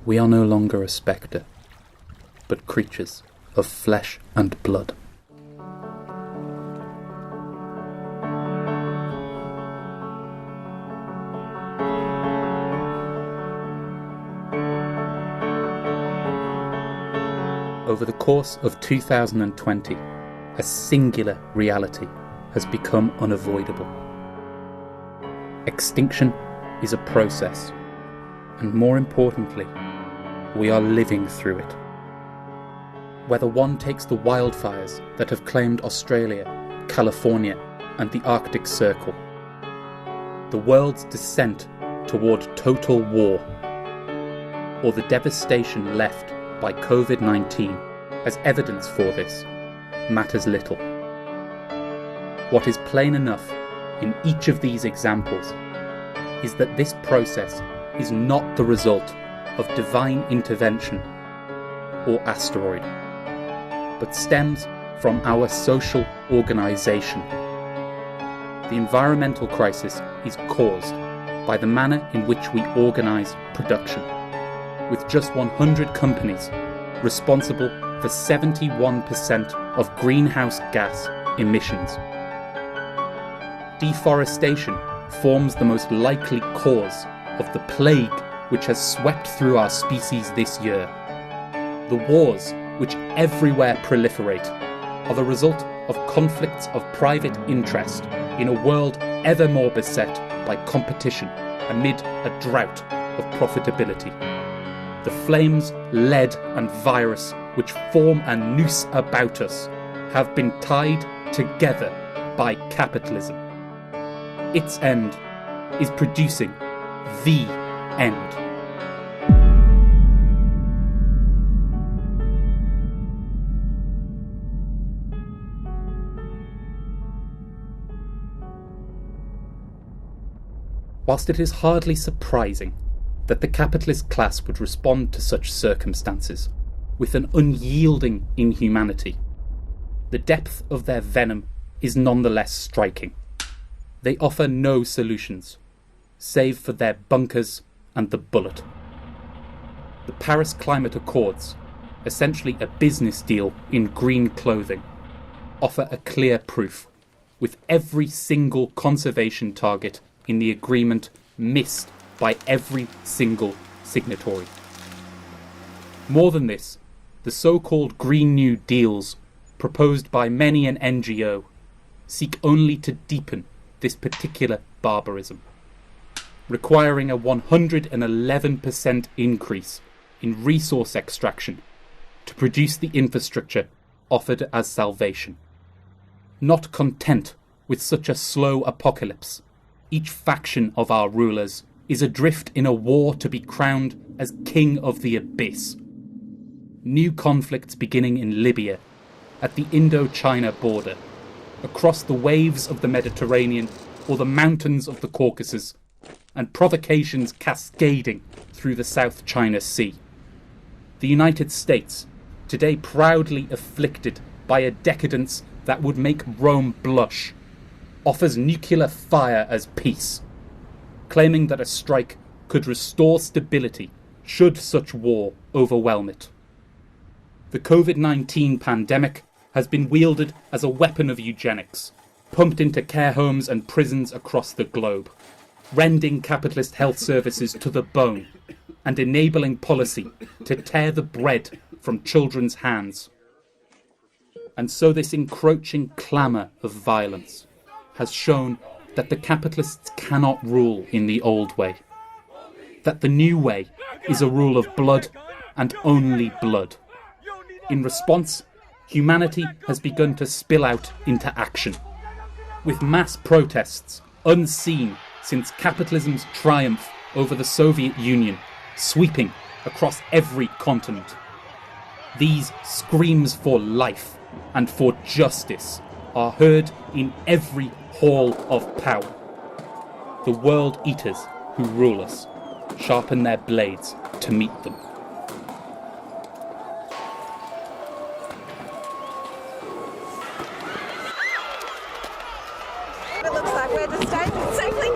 we are no longer a spectre, but creatures of flesh and blood. Over the course of 2020, a singular reality has become unavoidable. Extinction is a process, and more importantly, we are living through it. Whether one takes the wildfires that have claimed Australia, California, and the Arctic Circle, the world's descent toward total war, or the devastation left by COVID-19 as evidence for this, matters little. What is plain enough in each of these examples is that this process is not the result of divine intervention or asteroid, but stems from our social organisation. The environmental crisis is caused by the manner in which we organise production, with just 100 companies responsible for 71% of greenhouse gas emissions. Deforestation forms the most likely cause of the plague which has swept through our species this year. The wars which everywhere proliferate are the result of conflicts of private interest in a world ever more beset by competition amid a drought of profitability. The flames, lead and virus which form a noose about us have been tied together by capitalism. Its end is producing the end. Whilst it is hardly surprising that the capitalist class would respond to such circumstances with an unyielding inhumanity, the depth of their venom is nonetheless striking. They offer no solutions, save for their bunkers and the bullet. The Paris Climate Accords, essentially a business deal in green clothing, offer a clear proof, with every single conservation target in the agreement missed by every single signatory. More than this, the so-called Green New Deals, proposed by many an NGO, seek only to deepen this particular barbarism, requiring a 111% increase in resource extraction to produce the infrastructure offered as salvation. Not content with such a slow apocalypse, each faction of our rulers is adrift in a war to be crowned as king of the abyss. New conflicts beginning in Libya, at the Indo-China border, across the waves of the Mediterranean or the mountains of the Caucasus, and provocations cascading through the South China Sea. The United States, today proudly afflicted by a decadence that would make Rome blush, offers nuclear fire as peace, claiming that a strike could restore stability should such war overwhelm it. The COVID-19 pandemic has been wielded as a weapon of eugenics, pumped into care homes and prisons across the globe, rending capitalist health services to the bone and enabling policy to tear the bread from children's hands. And so this encroaching clamour of violence has shown that the capitalists cannot rule in the old way, that the new way is a rule of blood and only blood. In response, humanity has begun to spill out into action, with mass protests unseen since capitalism's triumph over the Soviet Union sweeping across every continent. These screams for life and for justice are heard in every hall of power. The world eaters who rule us sharpen their blades to meet them. It looks like we're destined safely.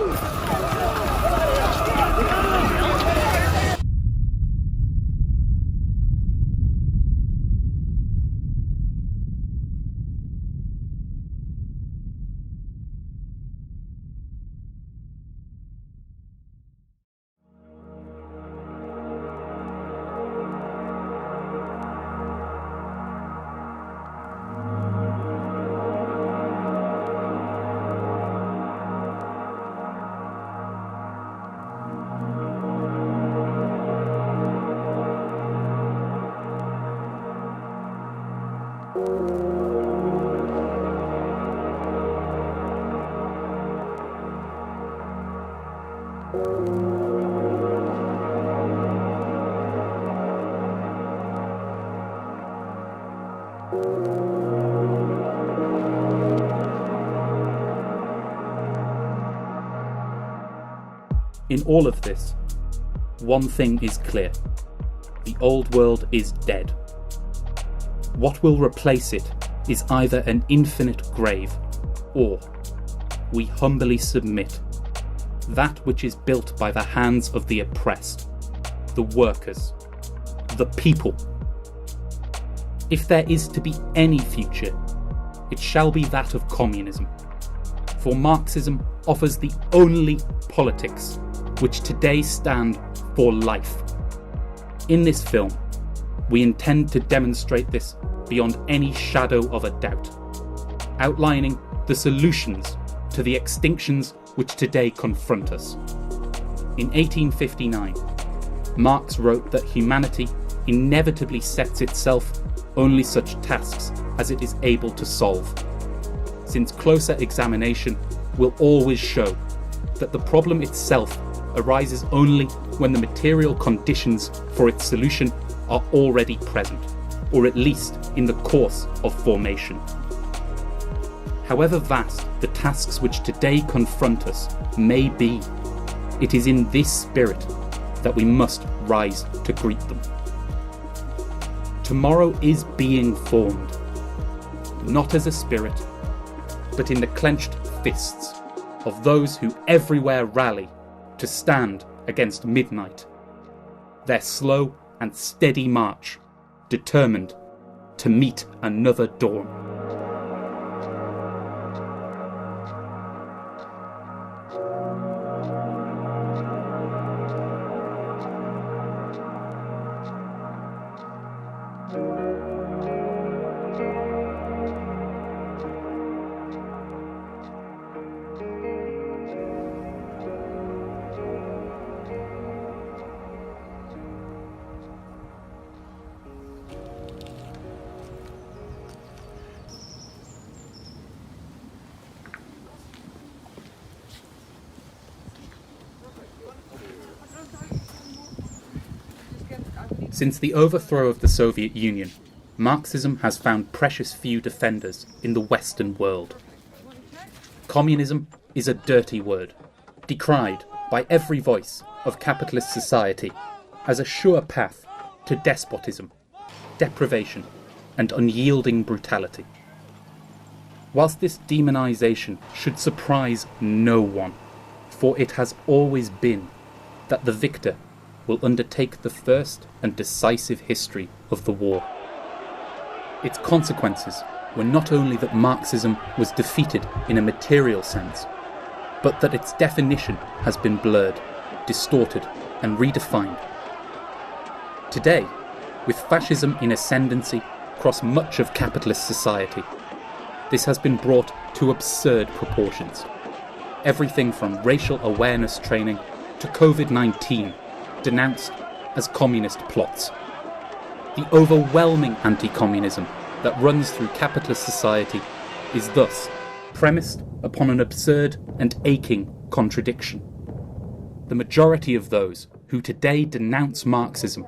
In all of this, one thing is clear. The old world is dead. What will replace it is either an infinite grave, or we humbly submit that which is built by the hands of the oppressed, the workers, the people. If there is to be any future, it shall be that of communism, for Marxism offers the only politics which today stand for life. In this film, we intend to demonstrate this beyond any shadow of a doubt, outlining the solutions to the extinctions which today confront us. In 1859, Marx wrote that humanity inevitably sets itself only such tasks as it is able to solve, since closer examination will always show that the problem itself arises only when the material conditions for its solution are already present, or at least in the course of formation. However vast the tasks which today confront us may be, it is in this spirit that we must rise to greet them. Tomorrow is being formed, not as a spirit, but in the clenched fists of those who everywhere rally to stand against midnight, their slow and steady march, determined to meet another dawn. Since the overthrow of the Soviet Union, Marxism has found precious few defenders in the Western world. Communism is a dirty word, decried by every voice of capitalist society as a sure path to despotism, deprivation, and unyielding brutality. Whilst this demonisation should surprise no one, for it has always been that the victor will undertake the first and decisive history of the war. Its consequences were not only that Marxism was defeated in a material sense, but that its definition has been blurred, distorted, and redefined. Today, with fascism in ascendancy across much of capitalist society, this has been brought to absurd proportions. Everything from racial awareness training to COVID-19 denounced as communist plots. The overwhelming anti-communism that runs through capitalist society is thus premised upon an absurd and aching contradiction. The majority of those who today denounce Marxism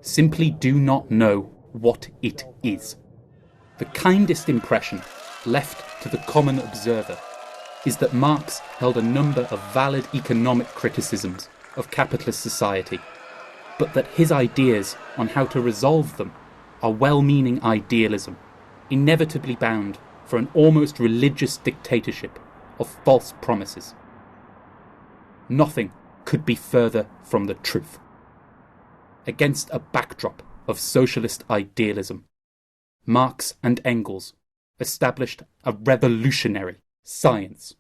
simply do not know what it is. The kindest impression left to the common observer is that Marx held a number of valid economic criticisms of capitalist society, but that his ideas on how to resolve them are well-meaning idealism, inevitably bound for an almost religious dictatorship of false promises. Nothing could be further from the truth. Against a backdrop of socialist idealism, Marx and Engels established a revolutionary science.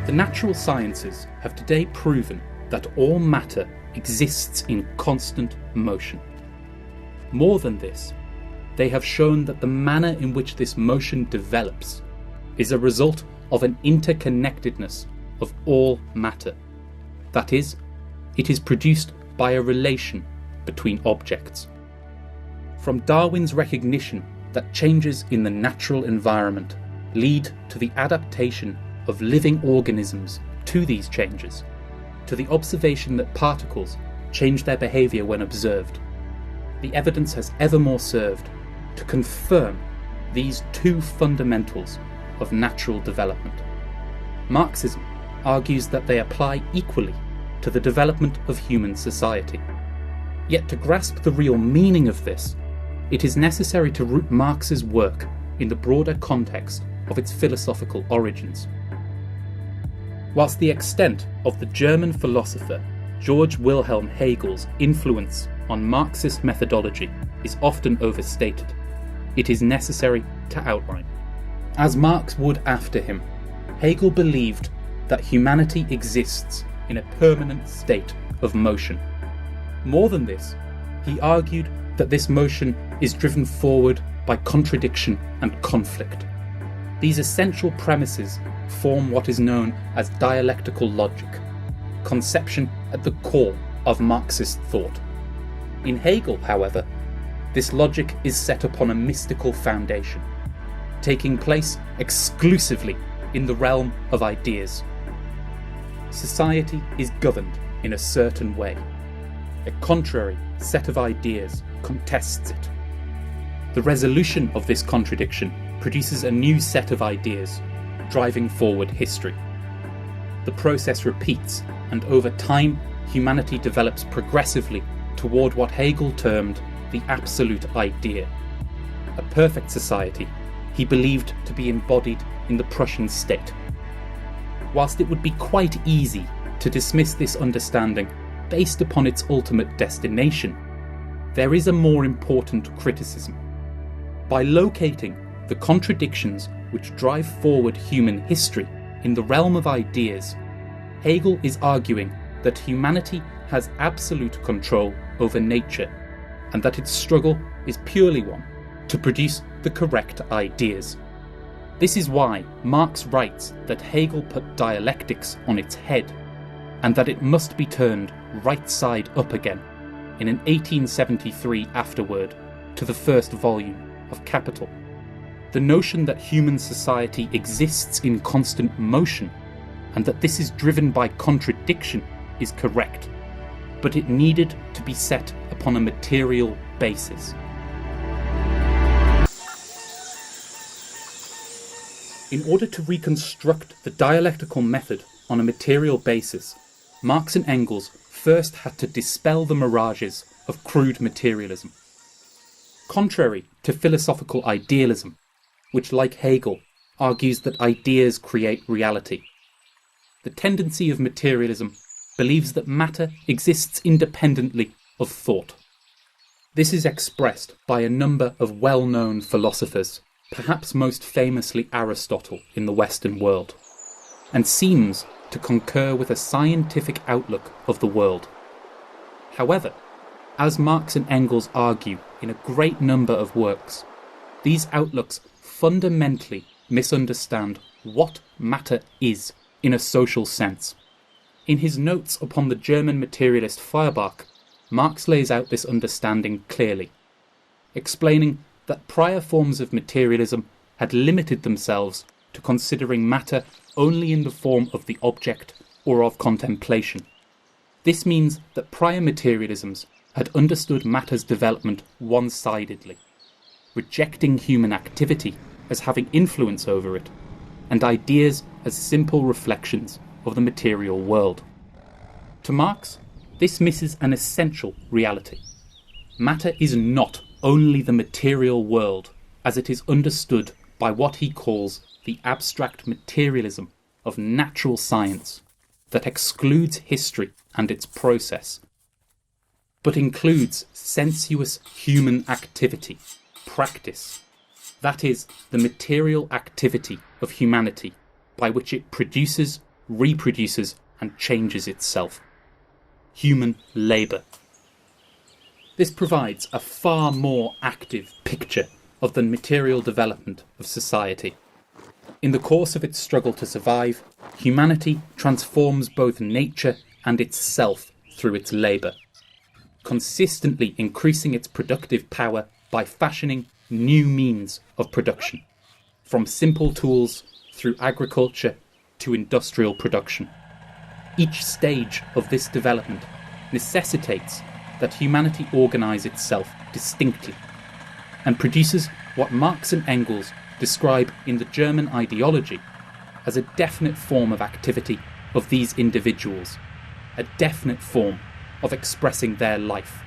The natural sciences have today proven that all matter exists in constant motion. More than this, they have shown that the manner in which this motion develops is a result of an interconnectedness of all matter. That is, it is produced by a relation between objects. From Darwin's recognition that changes in the natural environment lead to the adaptation of living organisms to these changes, to the observation that particles change their behaviour when observed, the evidence has evermore served to confirm these two fundamentals of natural development. Marxism argues that they apply equally to the development of human society. Yet to grasp the real meaning of this, it is necessary to root Marx's work in the broader context of its philosophical origins. Whilst the extent of the German philosopher Georg Wilhelm Hegel's influence on Marxist methodology is often overstated, it is necessary to outline. As Marx would after him, Hegel believed that humanity exists in a permanent state of motion. More than this, he argued that this motion is driven forward by contradiction and conflict. These essential premises form what is known as dialectical logic, conception at the core of Marxist thought. In Hegel, however, this logic is set upon a mystical foundation, taking place exclusively in the realm of ideas. Society is governed in a certain way. A contrary set of ideas contests it. The resolution of this contradiction produces a new set of ideas, driving forward history. The process repeats, and over time, humanity develops progressively toward what Hegel termed the absolute idea. A perfect society he believed to be embodied in the Prussian state. Whilst it would be quite easy to dismiss this understanding based upon its ultimate destination, there is a more important criticism. By locating the contradictions which drive forward human history in the realm of ideas, Hegel is arguing that humanity has absolute control over nature, and that its struggle is purely one to produce the correct ideas. This is why Marx writes that Hegel put dialectics on its head, and that it must be turned right side up again in an 1873 afterword to the first volume of Capital. The notion that human society exists in constant motion, and that this is driven by contradiction, is correct, but it needed to be set upon a material basis. In order to reconstruct the dialectical method on a material basis, Marx and Engels first had to dispel the mirages of crude materialism. Contrary to philosophical idealism, which, like Hegel, argues that ideas create reality, the tendency of materialism believes that matter exists independently of thought. This is expressed by a number of well-known philosophers, perhaps most famously Aristotle in the Western world, and seems to concur with a scientific outlook of the world. However, as Marx and Engels argue in a great number of works, these outlooks fundamentally misunderstand what matter is in a social sense. In his notes upon the German materialist Feuerbach, Marx lays out this understanding clearly, explaining that prior forms of materialism had limited themselves to considering matter only in the form of the object or of contemplation. This means that prior materialisms had understood matter's development one-sidedly, rejecting human activity as having influence over it, and ideas as simple reflections of the material world. To Marx, this misses an essential reality. Matter is not only the material world as it is understood by what he calls the abstract materialism of natural science that excludes history and its process, but includes sensuous human activity, practice, that is, the material activity of humanity by which it produces, reproduces, and changes itself. Human labour. This provides a far more active picture of the material development of society. In the course of its struggle to survive, humanity transforms both nature and itself through its labour, consistently increasing its productive power by fashioning new means of production, from simple tools through agriculture to industrial production. Each stage of this development necessitates that humanity organise itself distinctly, and produces what Marx and Engels describe in the German ideology as a definite form of activity of these individuals, a definite form of expressing their life,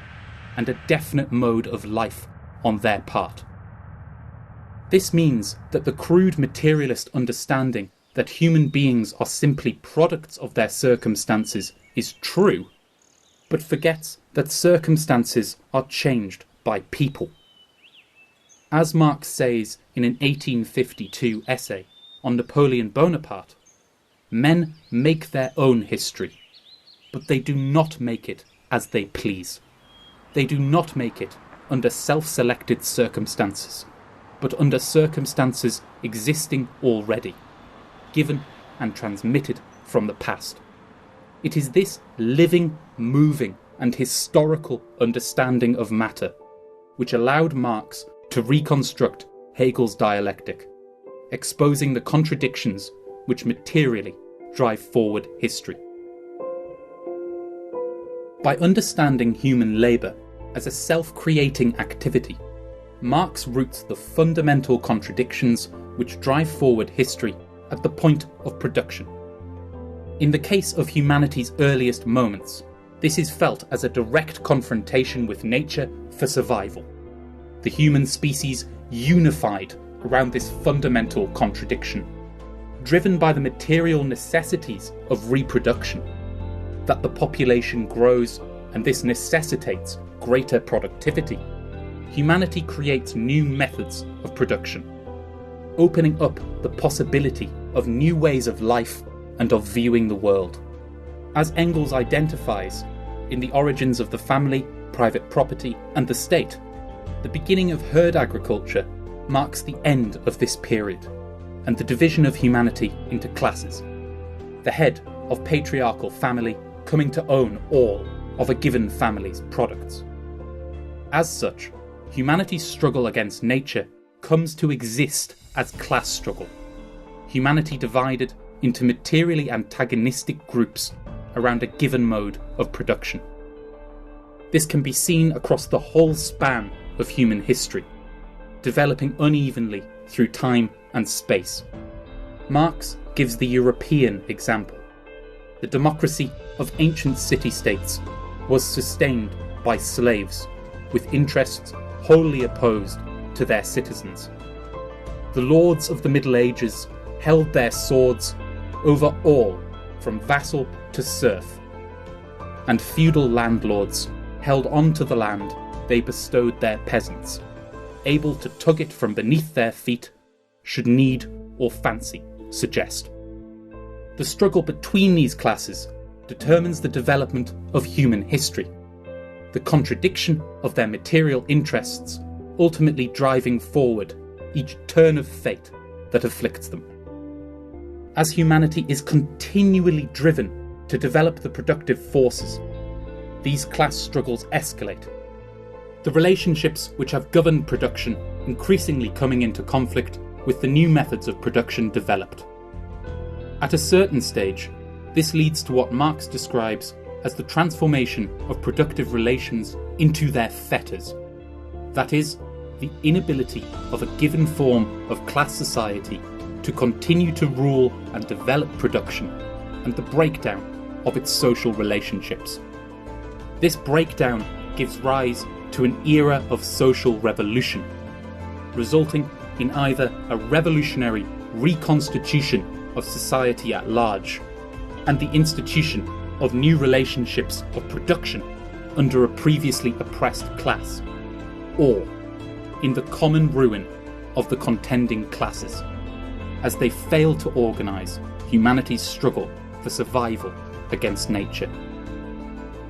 and a definite mode of life on their part. This means that the crude materialist understanding that human beings are simply products of their circumstances is true, but forgets that circumstances are changed by people. As Marx says in an 1852 essay on Napoleon Bonaparte, men make their own history, but they do not make it as they please. They do not make it under self-selected circumstances, but under circumstances existing already, given and transmitted from the past. It is this living, moving, and historical understanding of matter which allowed Marx to reconstruct Hegel's dialectic, exposing the contradictions which materially drive forward history. By understanding human labour as a self-creating activity, Marx roots the fundamental contradictions which drive forward history at the point of production. In the case of humanity's earliest moments, this is felt as a direct confrontation with nature for survival. The human species unified around this fundamental contradiction, driven by the material necessities of reproduction, that the population grows and this necessitates greater productivity. Humanity creates new methods of production, opening up the possibility of new ways of life and of viewing the world. As Engels identifies in The Origins of the Family, Private Property and the State, the beginning of herd agriculture marks the end of this period and the division of humanity into classes. The head of patriarchal family coming to own all of a given family's products. As such, humanity's struggle against nature comes to exist as class struggle. Humanity divided into materially antagonistic groups around a given mode of production. This can be seen across the whole span of human history, developing unevenly through time and space. Marx gives the European example. The democracy of ancient city-states was sustained by slaves, with interests wholly opposed to their citizens. The lords of the Middle Ages held their swords over all, from vassal to serf, and feudal landlords held on to the land they bestowed their peasants, able to tug it from beneath their feet should need or fancy suggest. The struggle between these classes determines the development of human history, the contradiction of their material interests ultimately driving forward each turn of fate that afflicts them. As humanity is continually driven to develop the productive forces, these class struggles escalate. The relationships which have governed production increasingly coming into conflict with the new methods of production developed. At a certain stage, this leads to what Marx describes as the transformation of productive relations into their fetters. That is, the inability of a given form of class society to continue to rule and develop production, and the breakdown of its social relationships. This breakdown gives rise to an era of social revolution, resulting in either a revolutionary reconstitution of society at large and the institution of new relationships of production under a previously oppressed class, or in the common ruin of the contending classes, as they fail to organise humanity's struggle for survival against nature.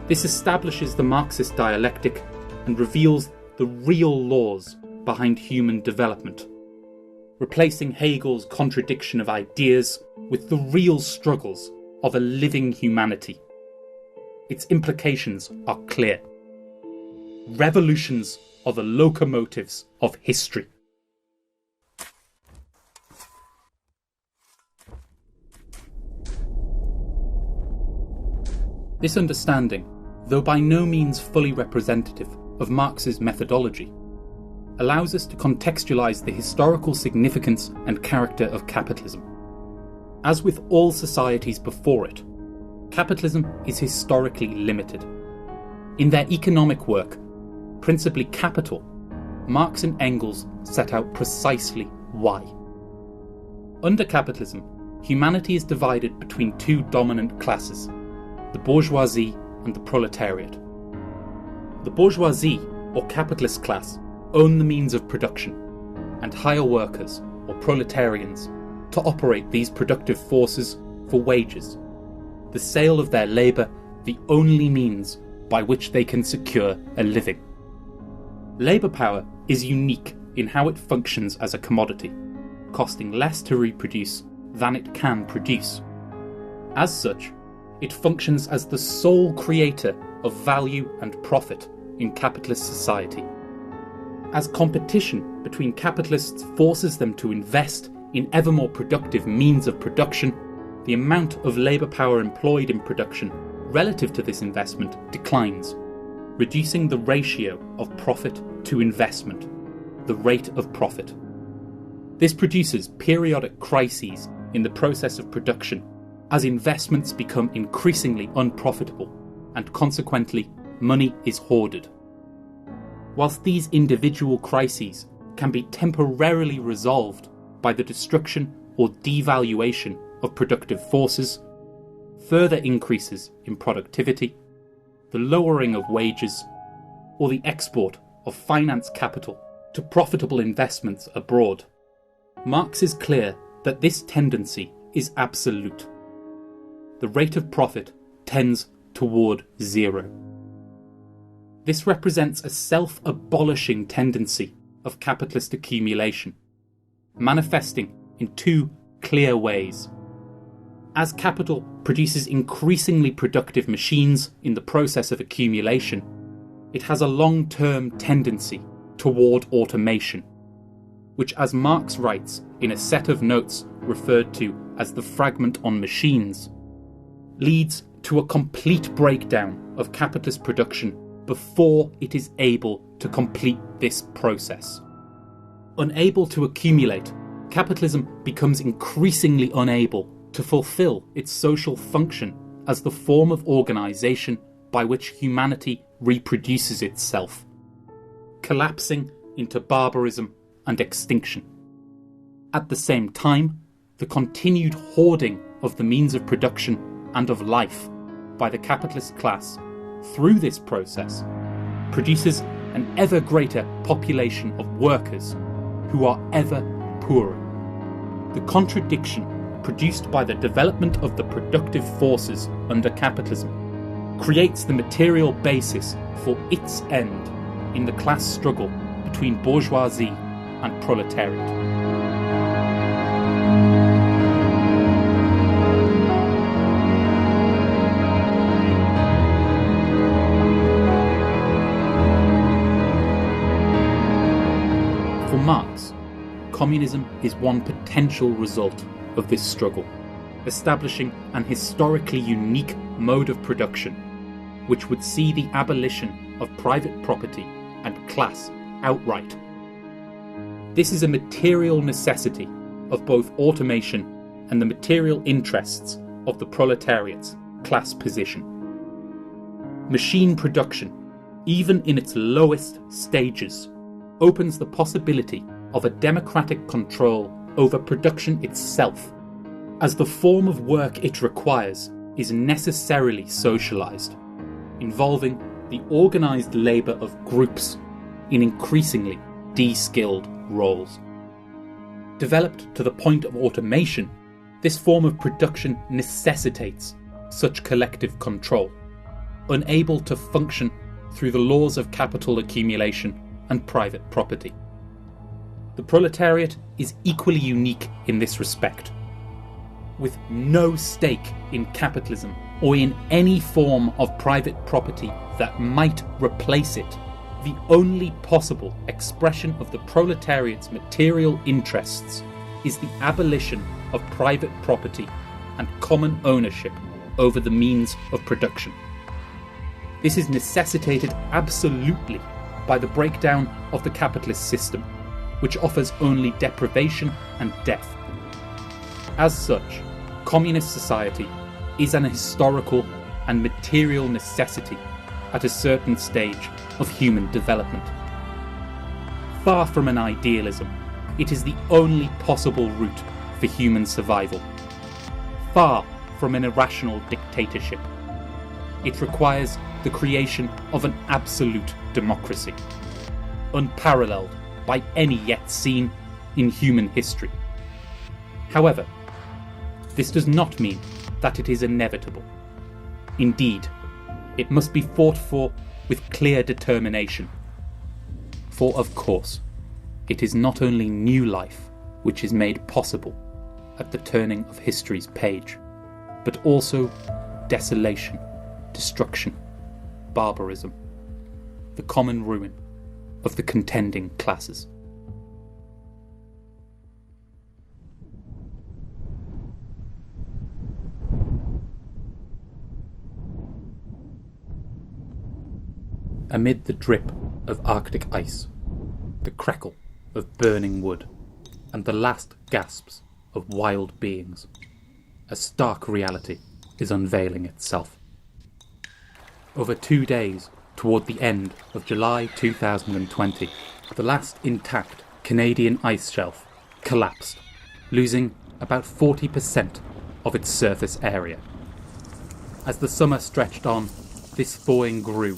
This establishes the Marxist dialectic and reveals the real laws behind human development, replacing Hegel's contradiction of ideas with the real struggles of a living humanity. Its implications are clear. Revolutions are the locomotives of history. This understanding, though by no means fully representative, of Marx's methodology, allows us to contextualise the historical significance and character of capitalism. As with all societies before it, capitalism is historically limited. In their economic work, principally Capital, Marx and Engels set out precisely why. Under capitalism, humanity is divided between two dominant classes, the bourgeoisie and the proletariat. The bourgeoisie, or capitalist class, own the means of production and hire workers, or proletarians, to operate these productive forces for wages, the sale of their labour the only means by which they can secure a living. Labour power is unique in how it functions as a commodity, costing less to reproduce than it can produce. As such, it functions as the sole creator of value and profit in capitalist society. As competition between capitalists forces them to invest in ever more productive means of production, the amount of labour power employed in production relative to this investment declines, reducing the ratio of profit to investment, the rate of profit. This produces periodic crises in the process of production as investments become increasingly unprofitable and consequently money is hoarded. Whilst these individual crises can be temporarily resolved by the destruction or devaluation of productive forces, further increases in productivity, the lowering of wages, or the export of finance capital to profitable investments abroad, Marx is clear that this tendency is absolute. The rate of profit tends toward zero. This represents a self-abolishing tendency of capitalist accumulation, manifesting in two clear ways. As capital produces increasingly productive machines in the process of accumulation, it has a long-term tendency toward automation, which, as Marx writes in a set of notes referred to as the Fragment on Machines, leads to a complete breakdown of capitalist production before it is able to complete this process. Unable to accumulate, capitalism becomes increasingly unable to fulfill its social function as the form of organisation by which humanity reproduces itself, collapsing into barbarism and extinction. At the same time, the continued hoarding of the means of production and of life by the capitalist class through this process produces an ever greater population of workers who are ever poorer. The contradiction produced by the development of the productive forces under capitalism creates the material basis for its end in the class struggle between bourgeoisie and proletariat. For Marx, communism is one potential result of this struggle, establishing an historically unique mode of production which would see the abolition of private property and class outright. This is a material necessity of both automation and the material interests of the proletariat's class position. Machine production, even in its lowest stages, opens the possibility of a democratic control over production itself, as the form of work it requires is necessarily socialised, involving the organised labour of groups in increasingly de-skilled roles. Developed to the point of automation, this form of production necessitates such collective control, unable to function through the laws of capital accumulation and private property. The proletariat is equally unique in this respect. With no stake in capitalism or in any form of private property that might replace it, the only possible expression of the proletariat's material interests is the abolition of private property and common ownership over the means of production. This is necessitated absolutely by the breakdown of the capitalist system, which offers only deprivation and death. As such, communist society is an historical and material necessity at a certain stage of human development. Far from an idealism, it is the only possible route for human survival. Far from an irrational dictatorship, it requires the creation of an absolute democracy, unparalleled by any yet seen in human history. However, this does not mean that it is inevitable. Indeed, it must be fought for with clear determination. For of course, it is not only new life which is made possible at the turning of history's page, but also desolation, destruction, barbarism, the common ruin of the contending classes. Amid the drip of Arctic ice, the crackle of burning wood, and the last gasps of wild beings, a stark reality is unveiling itself. Over 2 days, toward the end of July 2020, the last intact Canadian ice shelf collapsed, losing about 40% of its surface area. As the summer stretched on, this thawing grew,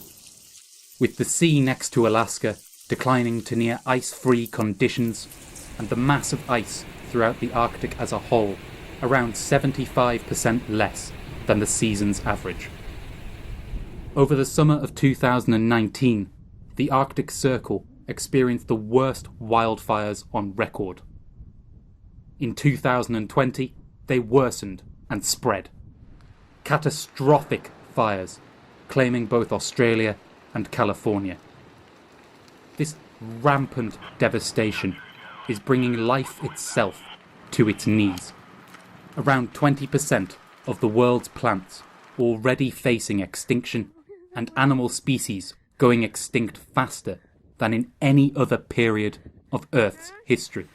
with the sea next to Alaska declining to near ice-free conditions, and the mass of ice throughout the Arctic as a whole around 75% less than the season's average. Over the summer of 2019, the Arctic Circle experienced the worst wildfires on record. In 2020, they worsened and spread. Catastrophic fires, claiming both Australia and California. This rampant devastation is bringing life itself to its knees. Around 20% of the world's plants already facing extinction, and animal species going extinct faster than in any other period of Earth's history.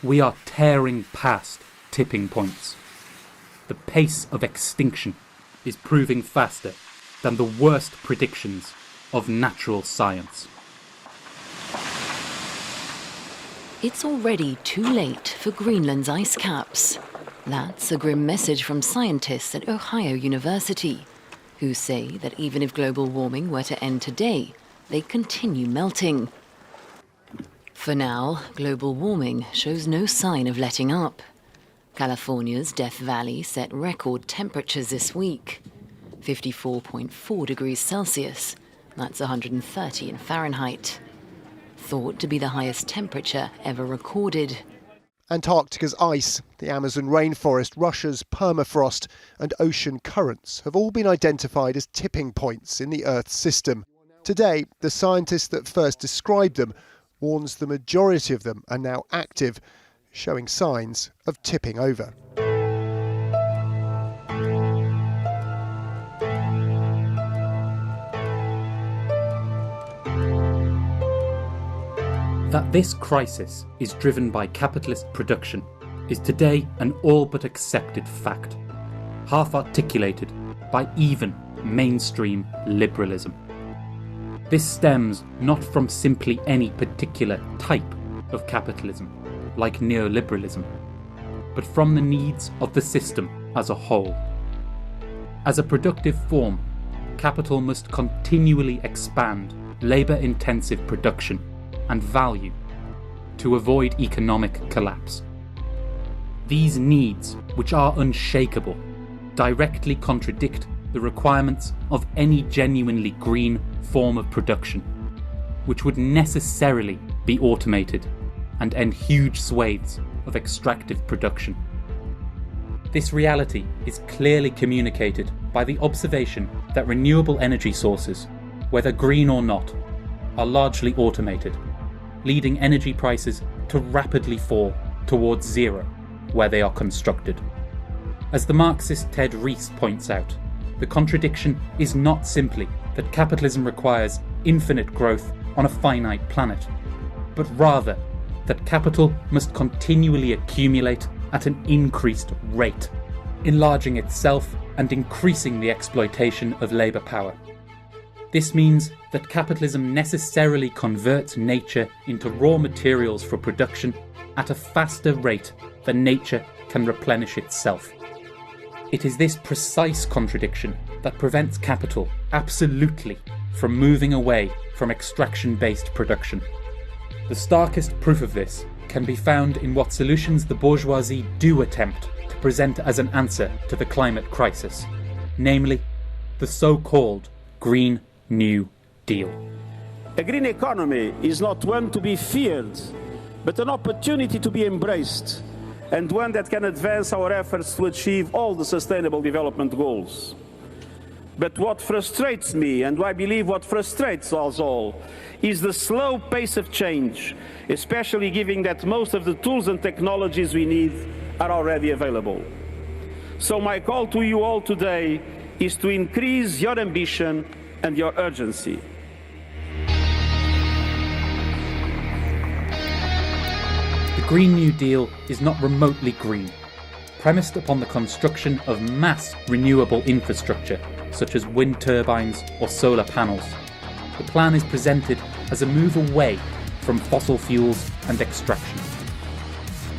We are tearing past tipping points. The pace of extinction is proving faster than the worst predictions of natural science. It's already too late for Greenland's ice caps. That's a grim message from scientists at Ohio University, who say that even if global warming were to end today, they continue melting. For now, global warming shows no sign of letting up. California's Death Valley set record temperatures this week. 54.4 degrees Celsius, that's 130 in Fahrenheit. Thought to be the highest temperature ever recorded. Antarctica's ice, the Amazon rainforest, Russia's permafrost and ocean currents have all been identified as tipping points in the Earth's system. Today, the scientist that first described them warns the majority of them are now active, showing signs of tipping over. That this crisis is driven by capitalist production is today an all but accepted fact, half articulated by even mainstream liberalism. This stems not from simply any particular type of capitalism, like neoliberalism, but from the needs of the system as a whole. As a productive form, capital must continually expand labour-intensive production and value to avoid economic collapse. These needs, which are unshakable, directly contradict the requirements of any genuinely green form of production, which would necessarily be automated and end huge swathes of extractive production. This reality is clearly communicated by the observation that renewable energy sources, whether green or not, are largely automated, leading energy prices to rapidly fall towards zero where they are constructed. As the Marxist Ted Rees points out, the contradiction is not simply that capitalism requires infinite growth on a finite planet, but rather that capital must continually accumulate at an increased rate, enlarging itself and increasing the exploitation of labour power. This means that capitalism necessarily converts nature into raw materials for production at a faster rate than nature can replenish itself. It is this precise contradiction that prevents capital absolutely from moving away from extraction-based production. The starkest proof of this can be found in what solutions the bourgeoisie do attempt to present as an answer to the climate crisis, namely the so-called Green New Deal. A green economy is not one to be feared, but an opportunity to be embraced, and one that can advance our efforts to achieve all the sustainable development goals. But what frustrates me, and I believe what frustrates us all, is the slow pace of change, especially given that most of the tools and technologies we need are already available. So my call to you all today is to increase your ambition and your urgency. The Green New Deal is not remotely green. Premised upon the construction of mass renewable infrastructure, such as wind turbines or solar panels, the plan is presented as a move away from fossil fuels and extraction.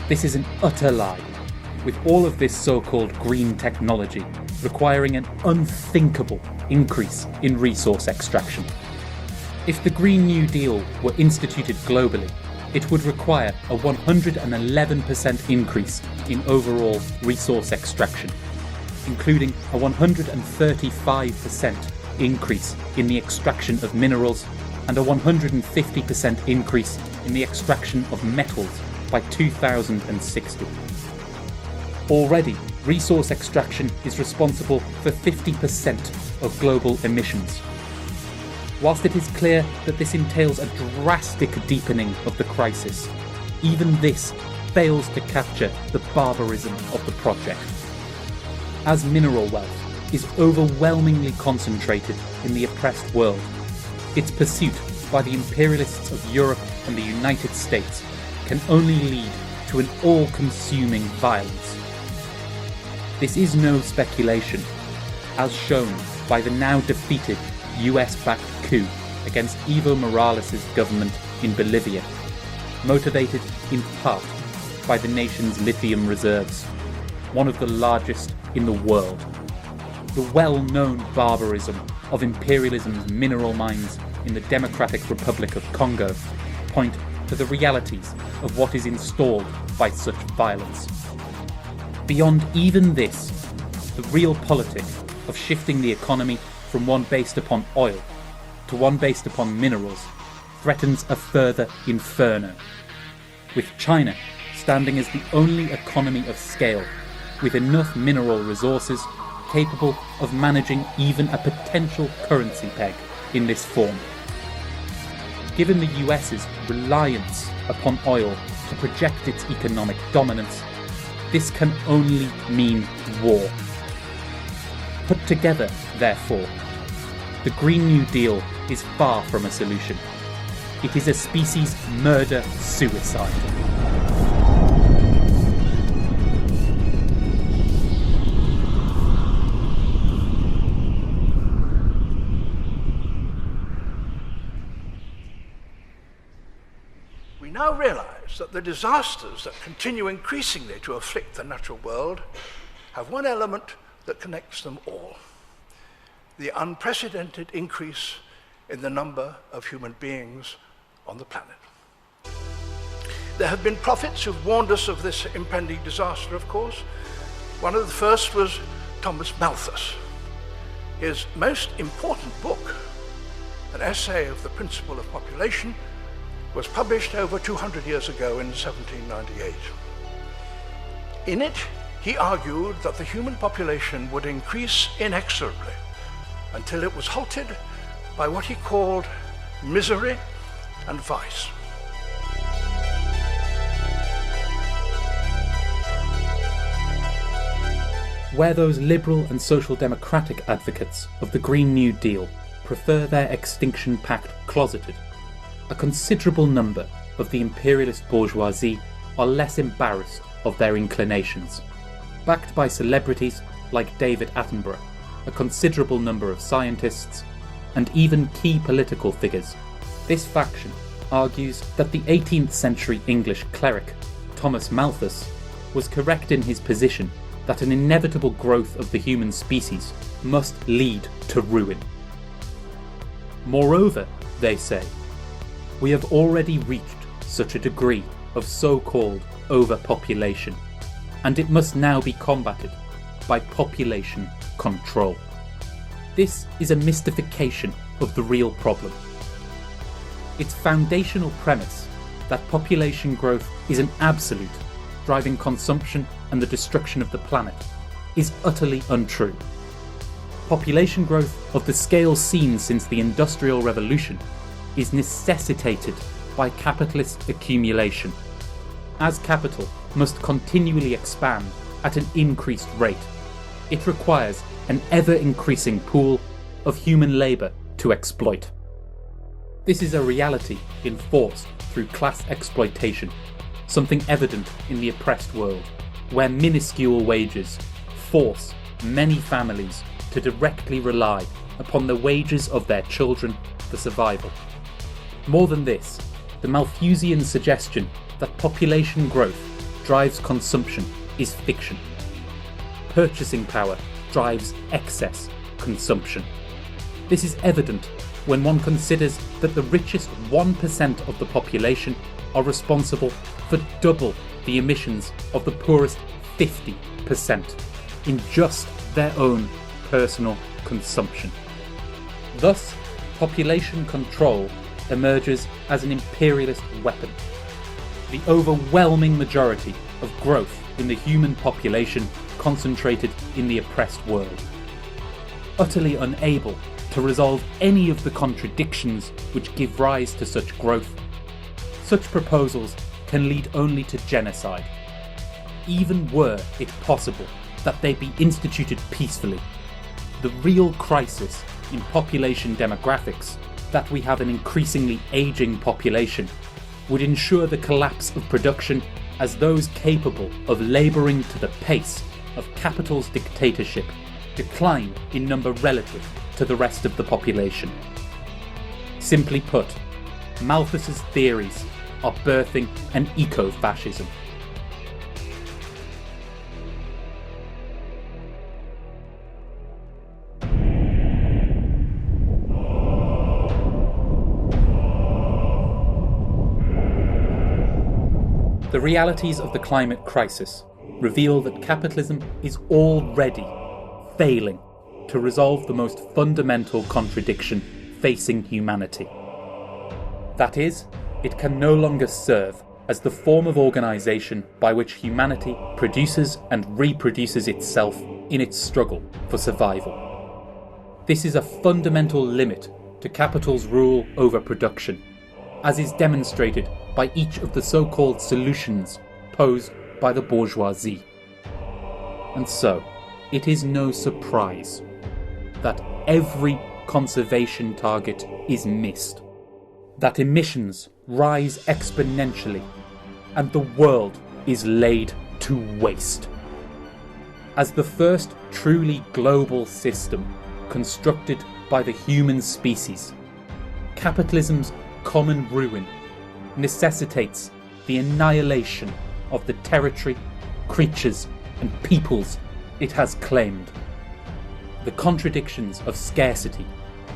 This is an utter lie, with all of this so-called green technology requiring an unthinkable increase in resource extraction. If the Green New Deal were instituted globally, it would require a 111% increase in overall resource extraction, including a 135% increase in the extraction of minerals and a 150% increase in the extraction of metals by 2060. Already, resource extraction is responsible for 50% of global emissions. Whilst it is clear that this entails a drastic deepening of the crisis, even this fails to capture the barbarism of the project. As mineral wealth is overwhelmingly concentrated in the oppressed world, its pursuit by the imperialists of Europe and the United States can only lead to an all-consuming violence. This is no speculation, as shown by the now defeated US-backed coup against Evo Morales' government in Bolivia, motivated in part by the nation's lithium reserves, one of the largest in the world. The well-known barbarism of imperialism's mineral mines in the Democratic Republic of Congo point to the realities of what is installed by such violence. Beyond even this, the real politic of shifting the economy from one based upon oil to one based upon minerals threatens a further inferno, with China standing as the only economy of scale with enough mineral resources capable of managing even a potential currency peg in this form. Given the US's reliance upon oil to project its economic dominance, this can only mean war. Put together, therefore, the Green New Deal is far from a solution. It is a species murder-suicide. We now realise that the disasters that continue increasingly to afflict the natural world have one element that connects them all: the unprecedented increase in the number of human beings on the planet. There have been prophets who've warned us of this impending disaster, of course. One of the first was Thomas Malthus. His most important book, an essay of the principle of population, was published over 200 years ago in 1798. In it, he argued that the human population would increase inexorably until it was halted by what he called misery and vice. Where those liberal and social democratic advocates of the Green New Deal prefer their Extinction Pact closeted, a considerable number of the imperialist bourgeoisie are less embarrassed of their inclinations. Backed by celebrities like David Attenborough, a considerable number of scientists, and even key political figures, this faction argues that the 18th century English cleric Thomas Malthus was correct in his position that an inevitable growth of the human species must lead to ruin. Moreover, they say, we have already reached such a degree of so-called overpopulation, and it must now be combated by population control. This is a mystification of the real problem. Its foundational premise that population growth is an absolute, driving consumption and the destruction of the planet, is utterly untrue. Population growth of the scale seen since the Industrial Revolution is necessitated by capitalist accumulation, as capital must continually expand at an increased rate. It requires an ever-increasing pool of human labour to exploit. This is a reality enforced through class exploitation, something evident in the oppressed world, where minuscule wages force many families to directly rely upon the wages of their children for survival. More than this, the Malthusian suggestion that population growth drives consumption is fiction. Purchasing power drives excess consumption. This is evident when one considers that the richest 1% of the population are responsible for double the emissions of the poorest 50% in just their own personal consumption. Thus, population control emerges as an imperialist weapon. The overwhelming majority of growth in the human population concentrated in the oppressed world. Utterly unable to resolve any of the contradictions which give rise to such growth, such proposals can lead only to genocide. Even were it possible that they be instituted peacefully, the real crisis in population demographics, that we have an increasingly ageing population, would ensure the collapse of production as those capable of labouring to the pace of capital's dictatorship decline in number relative to the rest of the population. Simply put, Malthus's theories are birthing an eco-fascism. The realities of the climate crisis reveal that capitalism is already failing to resolve the most fundamental contradiction facing humanity. That is, it can no longer serve as the form of organisation by which humanity produces and reproduces itself in its struggle for survival. This is a fundamental limit to capital's rule over production, as is demonstrated by each of the so-called solutions posed by the bourgeoisie. And so, it is no surprise that every conservation target is missed, that emissions rise exponentially, and the world is laid to waste. As the first truly global system constructed by the human species, capitalism's common ruin necessitates the annihilation of the territory, creatures, and peoples it has claimed. The contradictions of scarcity,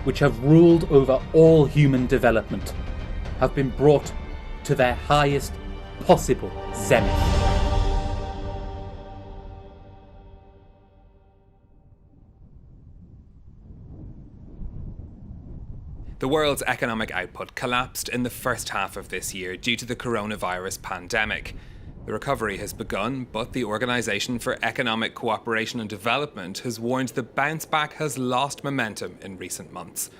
which have ruled over all human development, have been brought to their highest possible zenith. The world's economic output collapsed in the first half of this year due to the coronavirus pandemic. The recovery has begun, but the Organisation for Economic Cooperation and Development has warned the bounce back has lost momentum in recent months.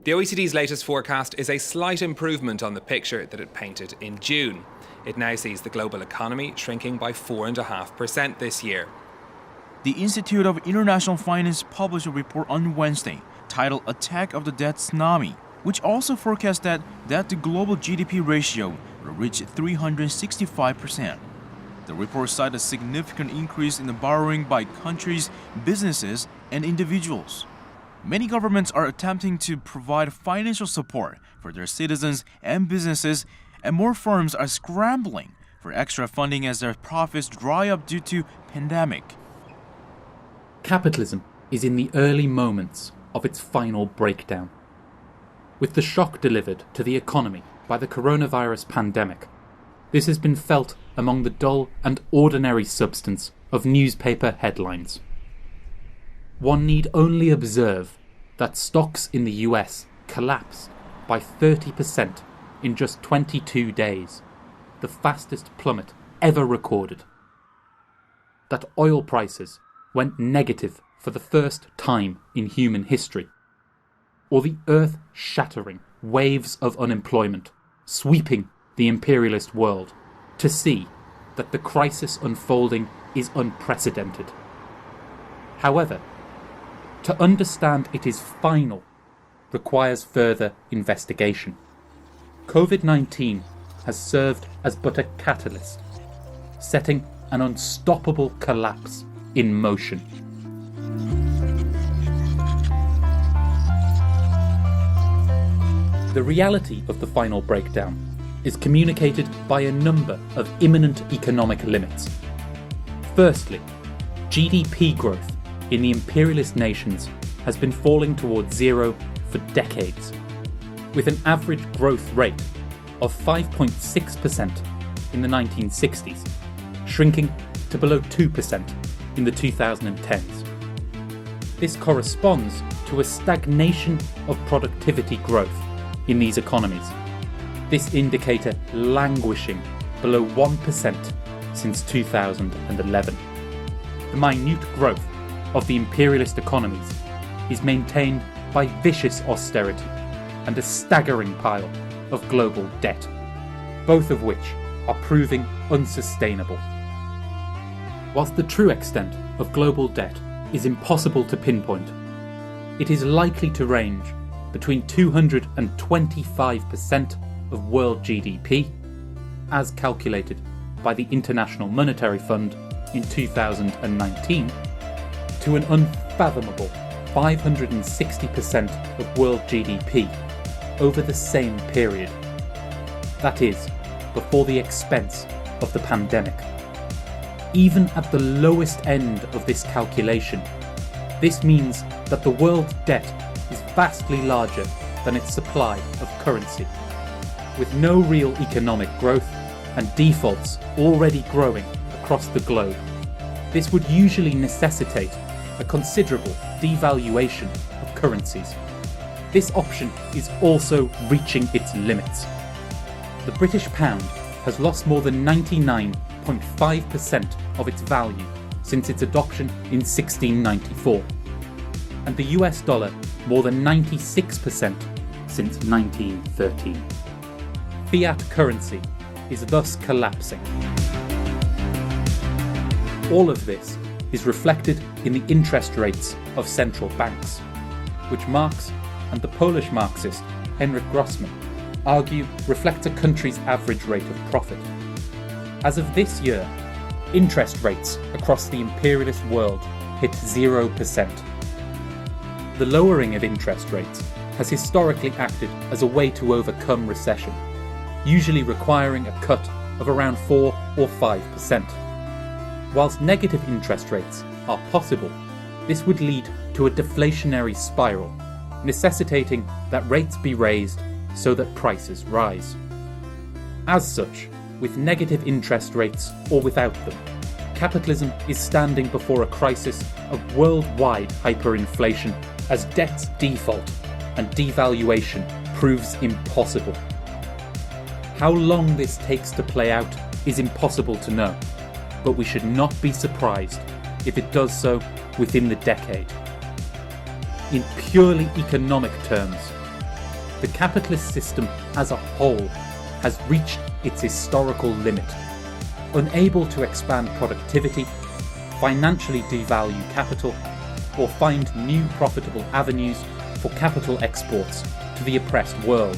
The OECD's latest forecast is a slight improvement on the picture that it painted in June. It now sees the global economy shrinking by 4.5% this year. The Institute of International Finance published a report on Wednesday titled Attack of the Debt Tsunami, which also forecast that debt to global GDP ratio will reach 365%. The report cited a significant increase in the borrowing by countries, businesses, and individuals. Many governments are attempting to provide financial support for their citizens and businesses, and more firms are scrambling for extra funding as their profits dry up due to pandemic. Capitalism is in the early moments of its final breakdown. With the shock delivered to the economy by the coronavirus pandemic, this has been felt among the dull and ordinary substance of newspaper headlines. One need only observe that stocks in the US collapsed by 30% in just 22 days, the fastest plummet ever recorded. That oil prices went negative for the first time in human history, or the earth-shattering waves of unemployment sweeping the imperialist world, to see that the crisis unfolding is unprecedented. However, to understand it is final requires further investigation. COVID-19 has served as but a catalyst, setting an unstoppable collapse in motion. The reality of the final breakdown is communicated by a number of imminent economic limits. Firstly, GDP growth in the imperialist nations has been falling towards zero for decades, with an average growth rate of 5.6% in the 1960s, shrinking to below 2% in the 2010s. This corresponds to a stagnation of productivity growth in these economies, this indicator languishing below 1% since 2011. The minute growth of the imperialist economies is maintained by vicious austerity and a staggering pile of global debt, both of which are proving unsustainable. Whilst the true extent of global debt is impossible to pinpoint, it is likely to range between 225% of world GDP, as calculated by the International Monetary Fund in 2019, to an unfathomable 560% of world GDP over the same period. That is, before the expense of the pandemic. Even at the lowest end of this calculation, this means that the world's debt is vastly larger than its supply of currency. With no real economic growth and defaults already growing across the globe, this would usually necessitate a considerable devaluation of currencies. This option is also reaching its limits. The British pound has lost more than 99.5% of its value since its adoption in 1694, and the US dollar more than 96% since 1913. Fiat currency is thus collapsing. All of this is reflected in the interest rates of central banks, which Marx and the Polish Marxist Henryk Grossman argue reflect a country's average rate of profit. As of this year, interest rates across the imperialist world hit 0%. The lowering of interest rates has historically acted as a way to overcome recession, usually requiring a cut of around 4 or 5%. Whilst negative interest rates are possible, this would lead to a deflationary spiral, necessitating that rates be raised so that prices rise. As such, with negative interest rates or without them, capitalism is standing before a crisis of worldwide hyperinflation as debts default and devaluation proves impossible. How long this takes to play out is impossible to know, but we should not be surprised if it does so within the decade. In purely economic terms, the capitalist system as a whole has reached its historical limit, unable to expand productivity, financially devalue capital, or find new profitable avenues for capital exports to the oppressed world,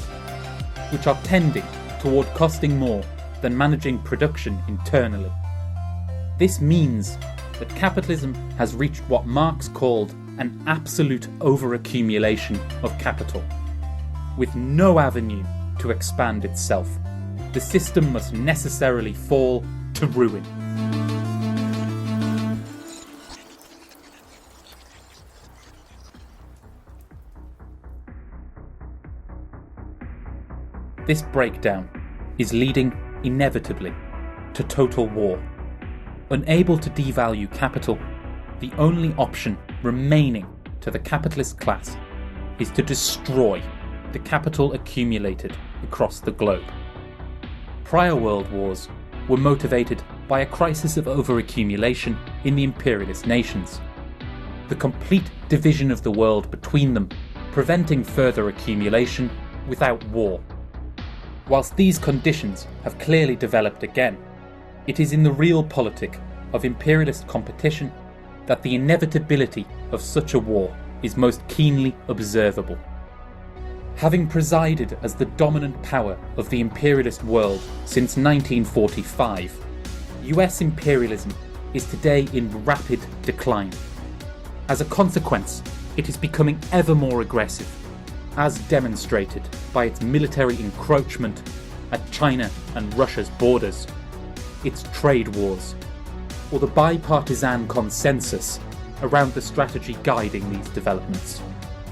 which are tending toward costing more than managing production internally. This means that capitalism has reached what Marx called an absolute overaccumulation of capital. With no avenue to expand itself, the system must necessarily fall to ruin. This breakdown is leading inevitably to total war. Unable to devalue capital, the only option remaining to the capitalist class is to destroy the capital accumulated across the globe. Prior world wars were motivated by a crisis of overaccumulation in the imperialist nations. The complete division of the world between them, preventing further accumulation without war. Whilst these conditions have clearly developed again, it is in the realpolitik of imperialist competition that the inevitability of such a war is most keenly observable. Having presided as the dominant power of the imperialist world since 1945, US imperialism is today in rapid decline. As a consequence, it is becoming ever more aggressive, as demonstrated by its military encroachment at China and Russia's borders, its trade wars, or the bipartisan consensus around the strategy guiding these developments,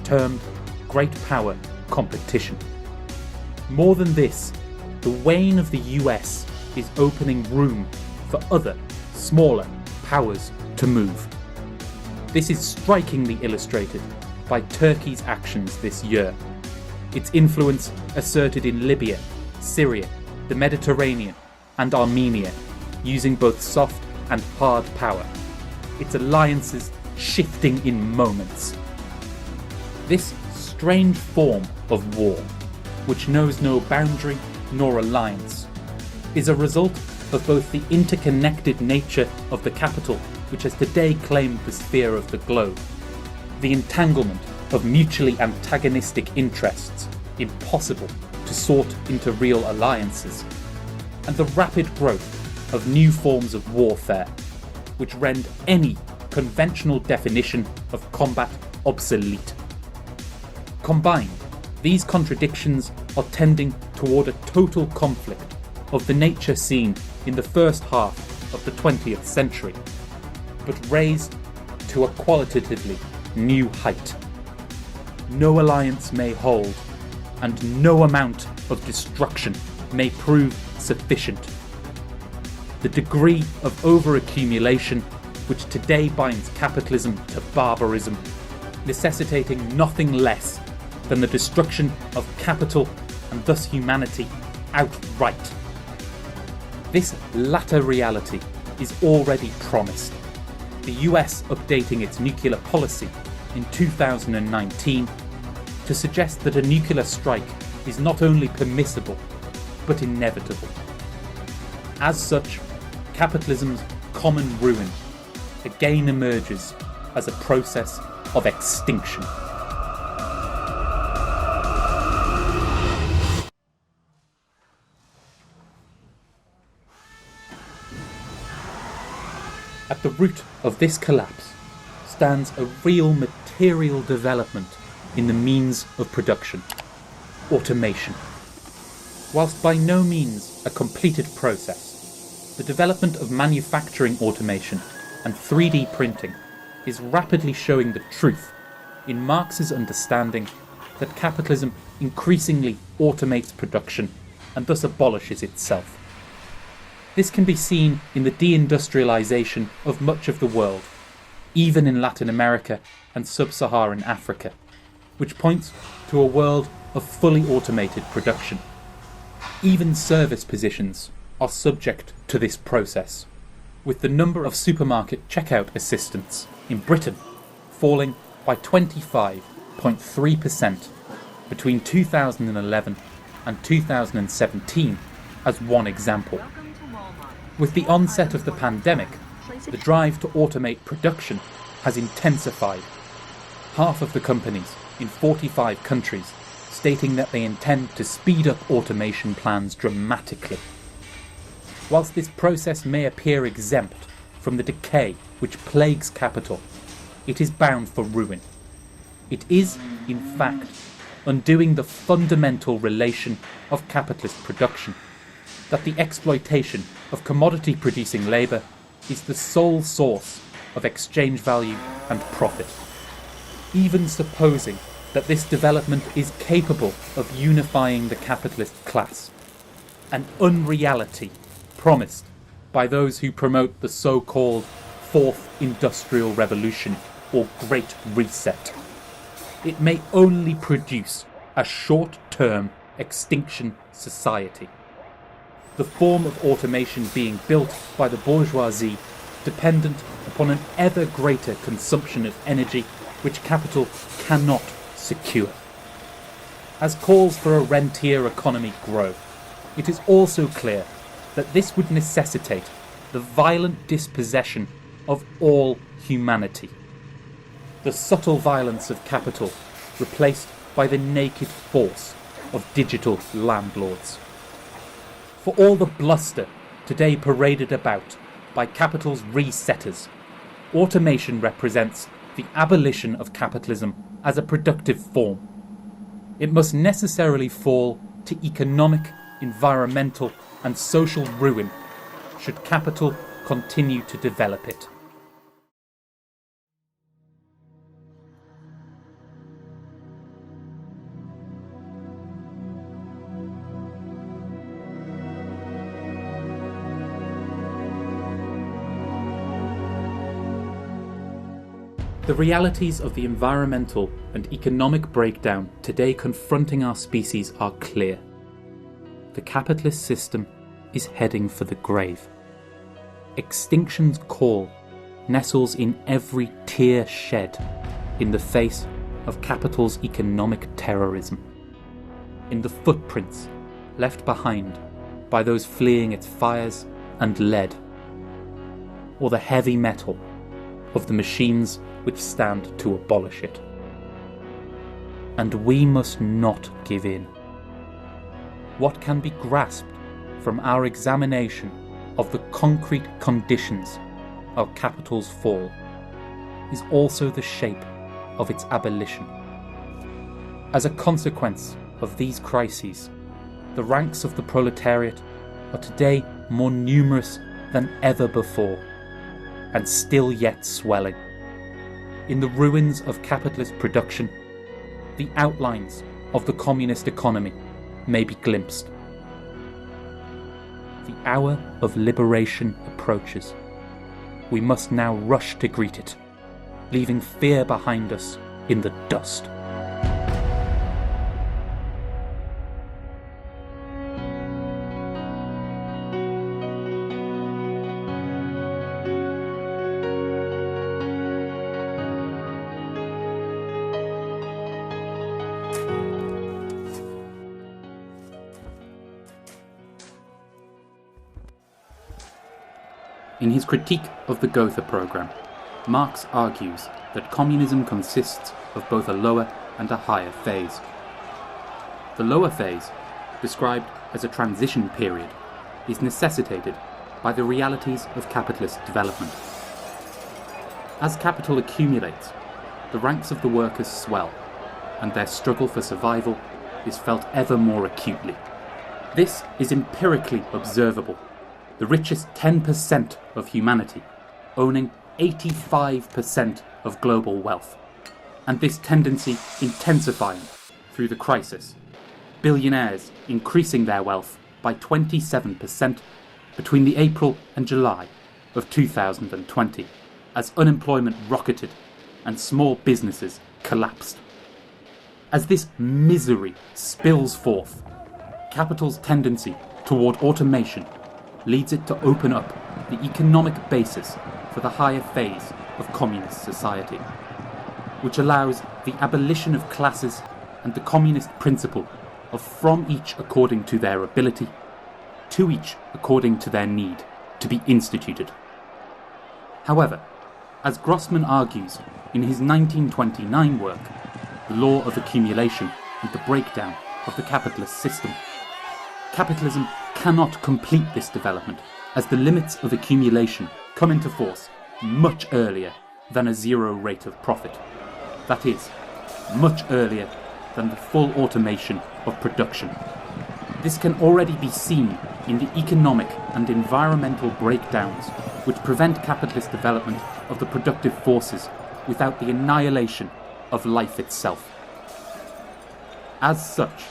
termed great power competition. More than this, the wane of the US is opening room for other, smaller powers to move. This is strikingly illustrated by Turkey's actions this year, its influence asserted in Libya, Syria, the Mediterranean, and Armenia, using both soft and hard power, its alliances shifting in moments. This strange form of war, which knows no boundary nor alliance, is a result of both the interconnected nature of the capital which has today claimed the sphere of the globe, the entanglement of mutually antagonistic interests impossible to sort into real alliances, and the rapid growth of new forms of warfare which rend any conventional definition of combat obsolete. Combined, these contradictions are tending toward a total conflict of the nature seen in the first half of the 20th century, but raised to a qualitatively new height. No alliance may hold, and no amount of destruction may prove sufficient. The degree of overaccumulation which today binds capitalism to barbarism, necessitating nothing less than the destruction of capital and thus humanity outright. This latter reality is already promised. The US updating its nuclear policy in 2019 to suggest that a nuclear strike is not only permissible, but inevitable. As such, capitalism's common ruin again emerges as a process of extinction. At the root of this collapse stands a real material development in the means of production, automation. Whilst by no means a completed process, the development of manufacturing automation and 3D printing is rapidly showing the truth in Marx's understanding that capitalism increasingly automates production and thus abolishes itself. This can be seen in the deindustrialization of much of the world, even in Latin America and sub-Saharan Africa, which points to a world of fully automated production. Even service positions are subject to this process, with the number of supermarket checkout assistants in Britain falling by 25.3% between 2011 and 2017 as one example. With the onset of the pandemic, the drive to automate production has intensified. Half of the companies in 45 countries, stating that they intend to speed up automation plans dramatically. Whilst this process may appear exempt from the decay which plagues capital, it is bound for ruin. It is, in fact, undoing the fundamental relation of capitalist production, that the exploitation of commodity-producing labour is the sole source of exchange value and profit. Even supposing that this development is capable of unifying the capitalist class, an unreality promised by those who promote the so-called Fourth Industrial Revolution or Great Reset. It may only produce a short-term extinction society. The form of automation being built by the bourgeoisie dependent upon an ever greater consumption of energy which capital cannot secure. As calls for a rentier economy grow, it is also clear that this would necessitate the violent dispossession of all humanity. The subtle violence of capital replaced by the naked force of digital landlords. For all the bluster today paraded about by capital's resetters, automation represents the abolition of capitalism as a productive form. It must necessarily fall to economic, environmental and social ruin should capital continue to develop it. The realities of the environmental and economic breakdown today confronting our species are clear. The capitalist system is heading for the grave. Extinction's call nestles in every tear shed in the face of capital's economic terrorism, in the footprints left behind by those fleeing its fires and lead, or the heavy metal of the machines which stand to abolish it. And we must not give in. What can be grasped from our examination of the concrete conditions of capital's fall is also the shape of its abolition. As a consequence of these crises, the ranks of the proletariat are today more numerous than ever before, and still yet swelling. In the ruins of capitalist production, the outlines of the communist economy may be glimpsed. The hour of liberation approaches. We must now rush to greet it, leaving fear behind us in the dust. In his critique of the Gotha programme, Marx argues that communism consists of both a lower and a higher phase. The lower phase, described as a transition period, is necessitated by the realities of capitalist development. As capital accumulates, the ranks of the workers swell, and their struggle for survival is felt ever more acutely. This is empirically observable. The richest 10% of humanity owning 85% of global wealth, and this tendency intensifying through the crisis. Billionaires increasing their wealth by 27% between the April and July of 2020 as unemployment rocketed and small businesses collapsed. As this misery spills forth, capital's tendency toward automation leads it to open up the economic basis for the higher phase of communist society, which allows the abolition of classes and the communist principle of from each according to their ability, to each according to their need, to be instituted. However, as Grossman argues in his 1929 work, the law of accumulation and the breakdown of the capitalist system. Capitalism cannot complete this development, as the limits of accumulation come into force much earlier than a zero rate of profit. That is, much earlier than the full automation of production. This can already be seen in the economic and environmental breakdowns which prevent capitalist development of the productive forces without the annihilation of life itself. As such,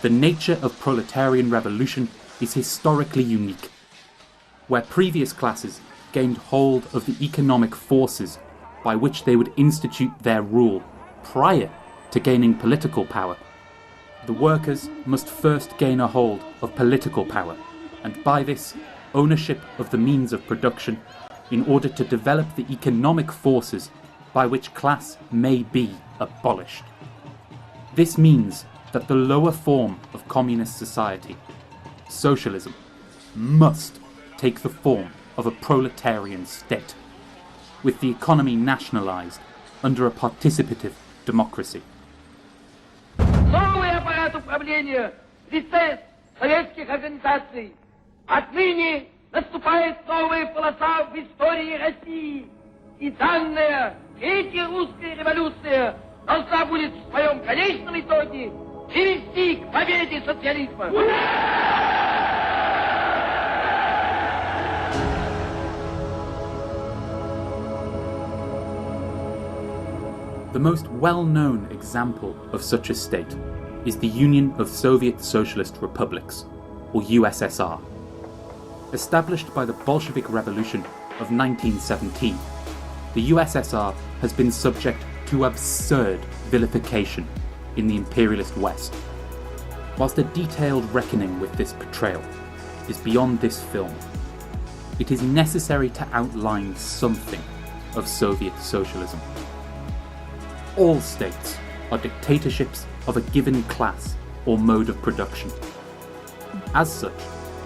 the nature of proletarian revolution is historically unique. Where previous classes gained hold of the economic forces by which they would institute their rule prior to gaining political power, the workers must first gain a hold of political power, and by this, ownership of the means of production, in order to develop the economic forces by which class may be abolished. This means that the lower form of communist society, socialism, must take the form of a proletarian state, with the economy nationalised under a participative democracy. Новый аппарат управления, лице советских организаций. Отныне наступает новая полоса в истории России. И данная третья русская революция должна будет в своем конечном итоге привести к победе социализма. The most well-known example of such a state is the Union of Soviet Socialist Republics, or USSR. Established by the Bolshevik Revolution of 1917, the USSR has been subject to absurd vilification in the imperialist West. Whilst a detailed reckoning with this portrayal is beyond this film, it is necessary to outline something of Soviet socialism. All states are dictatorships of a given class or mode of production. As such,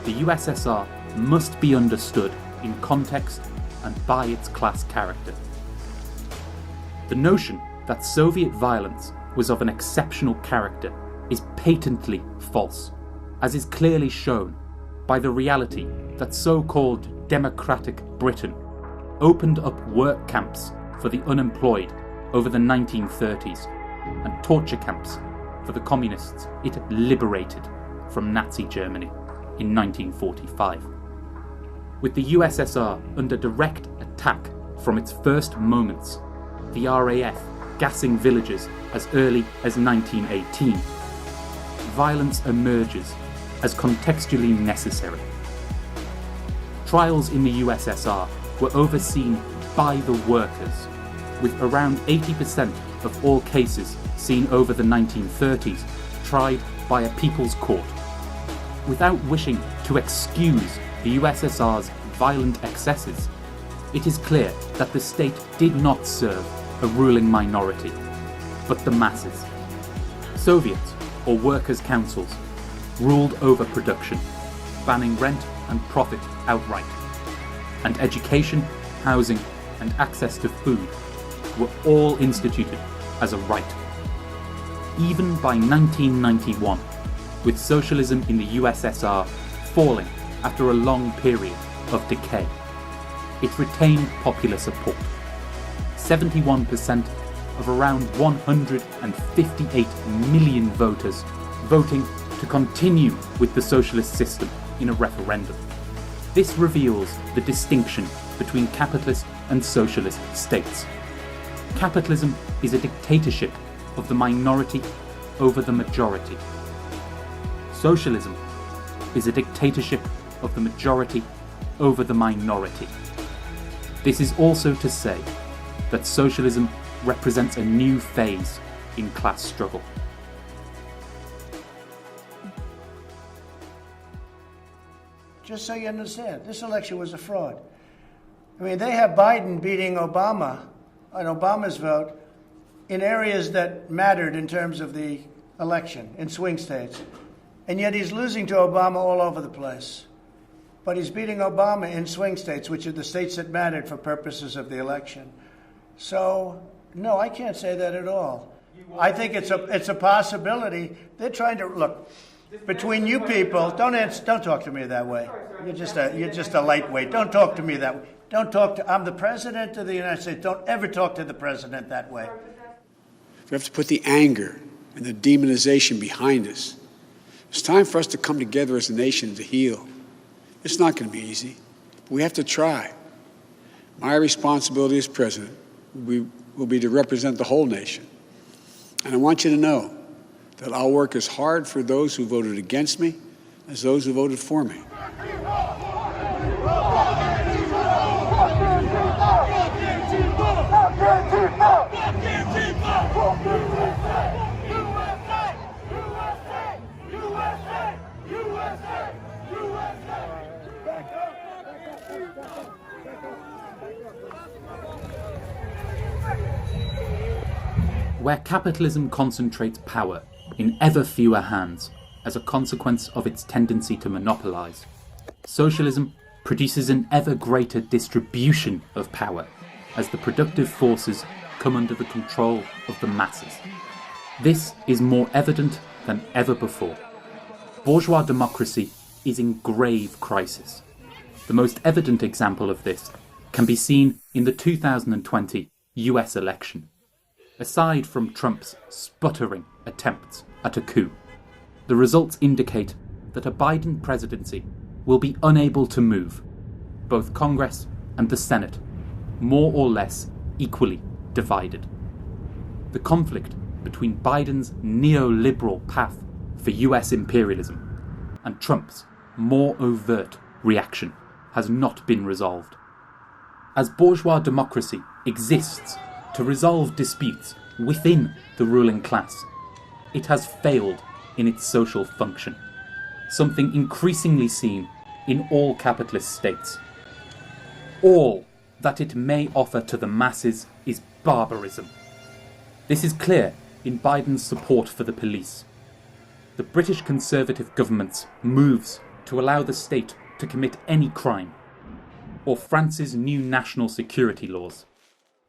the USSR must be understood in context and by its class character. The notion that Soviet violence was of an exceptional character is patently false, as is clearly shown by the reality that so-called democratic Britain opened up work camps for the unemployed over the 1930s and torture camps for the communists it liberated from Nazi Germany in 1945. With the USSR under direct attack from its first moments, the RAF gassing villages as early as 1918, violence emerges as contextually necessary. Trials in the USSR were overseen by the workers, with around 80% of all cases seen over the 1930s tried by a people's court. Without wishing to excuse the USSR's violent excesses, it is clear that the state did not serve a ruling minority, but the masses. Soviets, or workers' councils, ruled over production, banning rent and profit outright, and education, housing, and access to food were all instituted as a right. Even by 1991, with socialism in the USSR falling after a long period of decay, it retained popular support. 71% of around 158 million voters voting to continue with the socialist system in a referendum. This reveals the distinction between capitalist and socialist states. Capitalism is a dictatorship of the minority over the majority. Socialism is a dictatorship of the majority over the minority. This is also to say that socialism represents a new phase in class struggle. Just so you understand, this election was a fraud. I mean, they have Biden beating Obama on Obama's vote in areas that mattered in terms of the election, in swing states. And yet he's losing to Obama all over the place. But he's beating Obama in swing states, which are the states that mattered for purposes of the election. So, no, I can't say that at all. I think it's a possibility. They're trying to look between you people. Don't talk to me that way. You're just a lightweight. Don't talk to me that way. I'm the president of the United States. Don't ever talk to the president that way. We have to put the anger and the demonization behind us. It's time for us to come together as a nation to heal. It's not going to be easy, but we have to try. My responsibility as president will be to represent the whole nation. And I want you to know that I'll work as hard for those who voted against me as those who voted for me. Where capitalism concentrates power in ever fewer hands as a consequence of its tendency to monopolise, socialism produces an ever greater distribution of power as the productive forces come under the control of the masses. This is more evident than ever before. Bourgeois democracy is in grave crisis. The most evident example of this can be seen in the 2020 US election. Aside from Trump's sputtering attempts at a coup, the results indicate that a Biden presidency will be unable to move both Congress and the Senate, more or less equally divided. The conflict between Biden's neoliberal path for US imperialism and Trump's more overt reaction has not been resolved. As bourgeois democracy exists to resolve disputes within the ruling class, it has failed in its social function, something increasingly seen in all capitalist states. All that it may offer to the masses is barbarism. This is clear in Biden's support for the police. The British Conservative government's moves to allow the state to commit any crime, or France's new national security laws.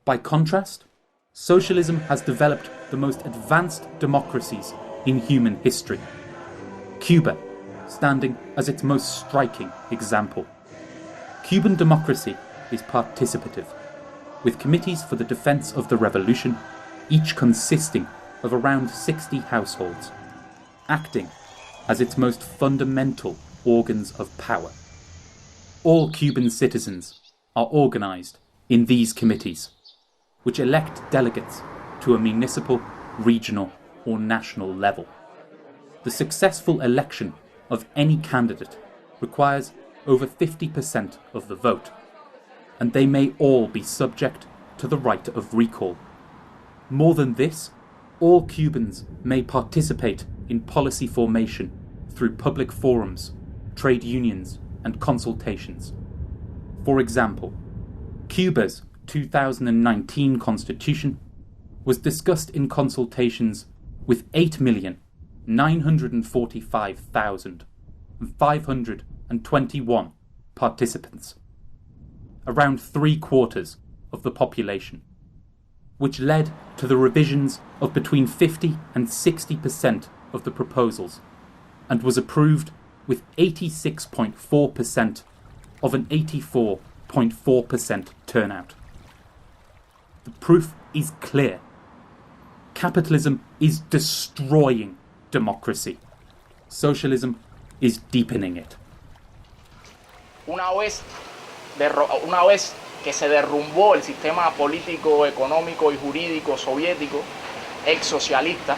By contrast, socialism has developed the most advanced democracies in human history. Cuba, standing as its most striking example. Cuban democracy is participative, with committees for the defense of the revolution, each consisting of around 60 households, acting as its most fundamental organs of power. All Cuban citizens are organised in these committees, which elect delegates to a municipal, regional or national level. The successful election of any candidate requires over 50% of the vote, and they may all be subject to the right of recall. More than this, all Cubans may participate in policy formation through public forums, trade unions and consultations. For example, Cuba's 2019 constitution was discussed in consultations with 8,945,521 participants, around 3/4 of the population, which led to the revisions of between 50 and 60% of the proposals, and was approved with 86.4% of an 84.4% turnout. The proof is clear. Capitalism is destroying democracy. Socialism is deepening it. Una vez que se derrumbó el sistema político, económico y jurídico soviético, ex socialista,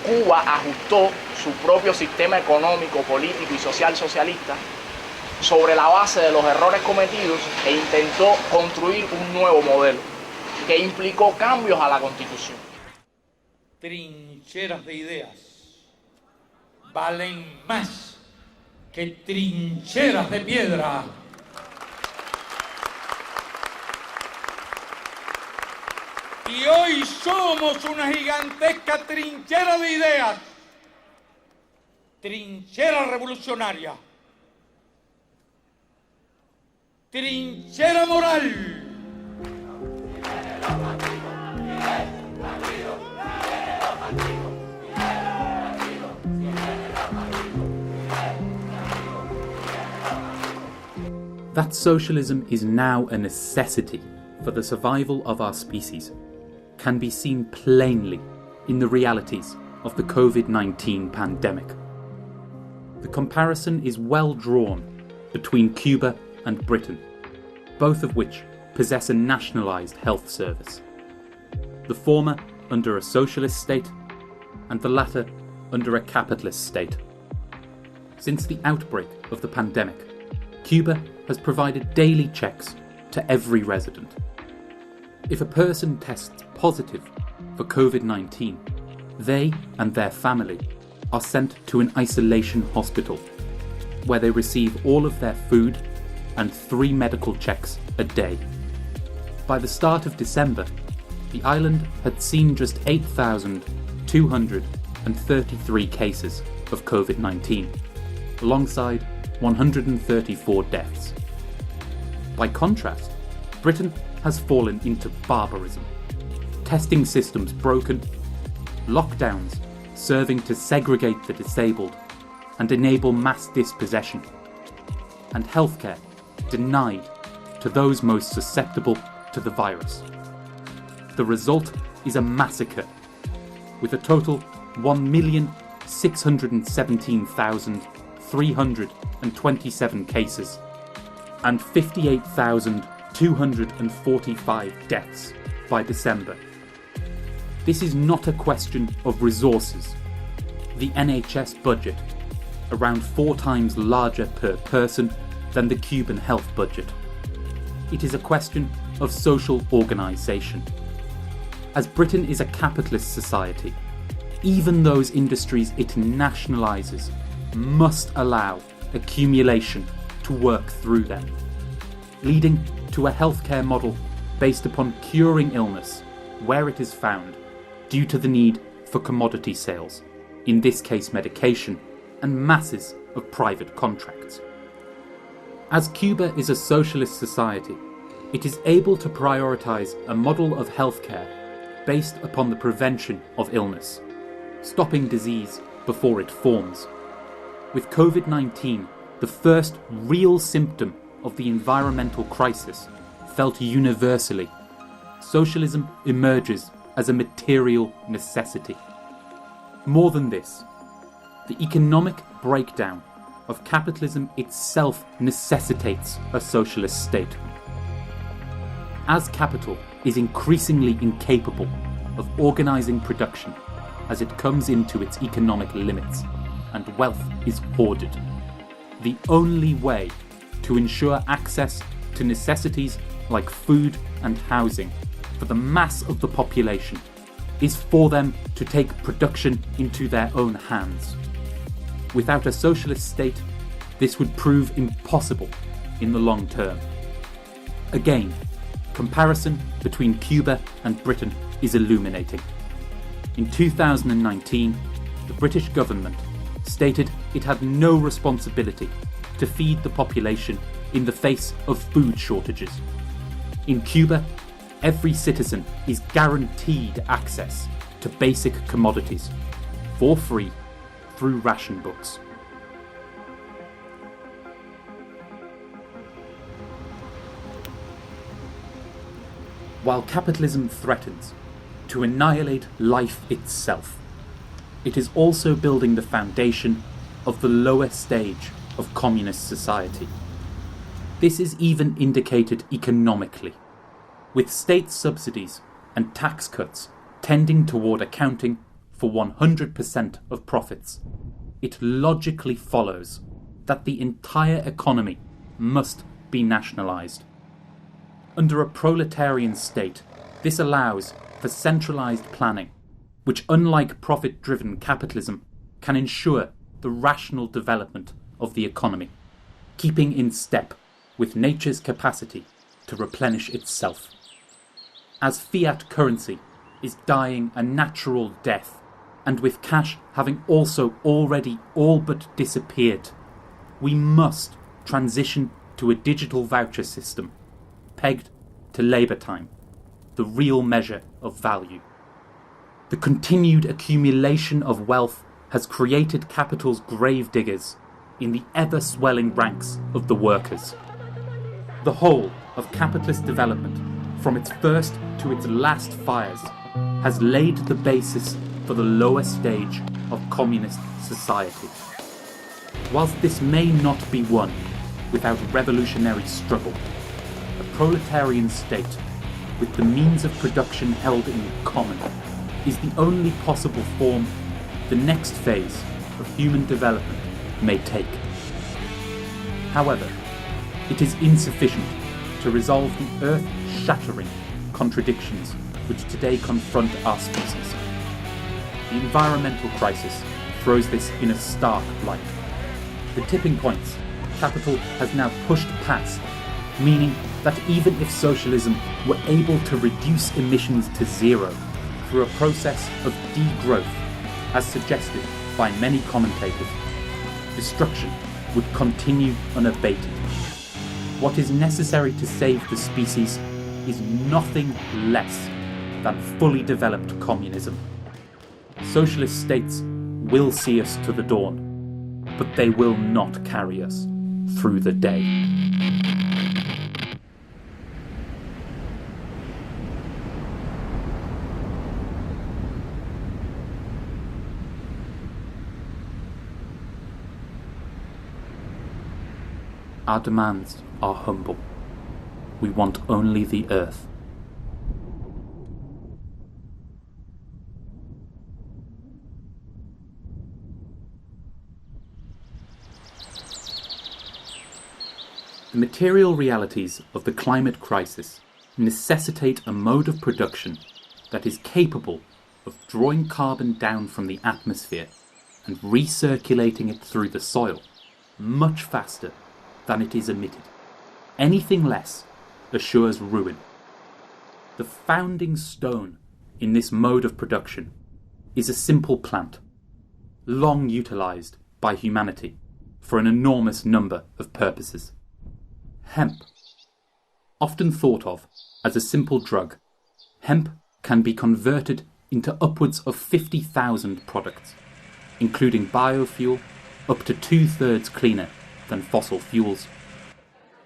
Cuba ajustó su propio sistema económico, político y social socialista sobre la base de los errores cometidos e intentó construir un nuevo modelo que implicó cambios a la Constitución. Trincheras de ideas valen más que trincheras de piedra. Y hoy somos una gigantesca trinchera de ideas, trinchera revolucionaria, trinchera moral. That socialism is now a necessity for the survival of our species can be seen plainly in the realities of the COVID-19 pandemic. The comparison is well drawn between Cuba and Britain, both of which possess a nationalised health service. The former under a socialist state and the latter under a capitalist state. Since the outbreak of the pandemic, Cuba has provided daily checks to every resident. If a person tests positive for COVID-19, they and their family are sent to an isolation hospital, where they receive all of their food and 3 medical checks a day. By the start of December, the island had seen just 8,233 cases of COVID-19, alongside 134 deaths. By contrast, Britain has fallen into barbarism. Testing systems broken, lockdowns serving to segregate the disabled and enable mass dispossession, and healthcare denied to those most susceptible to the virus. The result is a massacre, with a total 1,617,327 cases and 58,245 deaths by December. This is not a question of resources. The NHS budget, around 4 times larger per person than the Cuban health budget. It is a question of social organisation. As Britain is a capitalist society, even those industries it nationalises must allow accumulation to work through them, leading to a healthcare model based upon curing illness where it is found due to the need for commodity sales, in this case medication, and masses of private contracts. As Cuba is a socialist society, it is able to prioritise a model of healthcare based upon the prevention of illness, stopping disease before it forms. With COVID-19, the first real symptom of the environmental crisis felt universally, socialism emerges as a material necessity. More than this, the economic breakdown of capitalism itself necessitates a socialist state. As capital is increasingly incapable of organising production as it comes into its economic limits and wealth is hoarded, the only way to ensure access to necessities like food and housing for the mass of the population is for them to take production into their own hands. Without a socialist state, this would prove impossible in the long term. Again, comparison between Cuba and Britain is illuminating. In 2019, the British government stated it had no responsibility to feed the population in the face of food shortages. In Cuba, every citizen is guaranteed access to basic commodities for free through ration books. While capitalism threatens to annihilate life itself, it is also building the foundation of the lower stage of communist society. This is even indicated economically, with state subsidies and tax cuts tending toward accounting for 100% of profits. It logically follows that the entire economy must be nationalised. Under a proletarian state, this allows for centralised planning, which, unlike profit-driven capitalism, can ensure the rational development of the economy, keeping in step with nature's capacity to replenish itself. As fiat currency is dying a natural death, and with cash having also already all but disappeared, we must transition to a digital voucher system, pegged to labour time, the real measure of value. The continued accumulation of wealth has created capital's grave diggers in the ever-swelling ranks of the workers. The whole of capitalist development, from its first to its last fires, has laid the basis for the lower stage of communist society. Whilst this may not be won without revolutionary struggle, a proletarian state with the means of production held in common is the only possible form the next phase of human development may take. However, it is insufficient to resolve the earth-shattering contradictions which today confront our species. The environmental crisis throws this in a stark light. The tipping points capital has now pushed past, meaning that even if socialism were able to reduce emissions to zero through a process of degrowth, as suggested by many commentators, destruction would continue unabated. What is necessary to save the species is nothing less than fully developed communism. Socialist states will see us to the dawn, but they will not carry us through the day. Our demands are humble. We want only the earth. The material realities of the climate crisis necessitate a mode of production that is capable of drawing carbon down from the atmosphere and recirculating it through the soil much faster than it is emitted. Anything less assures ruin. The founding stone in this mode of production is a simple plant, long utilised by humanity for an enormous number of purposes. Hemp. Often thought of as a simple drug, hemp can be converted into upwards of 50,000 products, including biofuel, up to 2/3 cleaner than fossil fuels,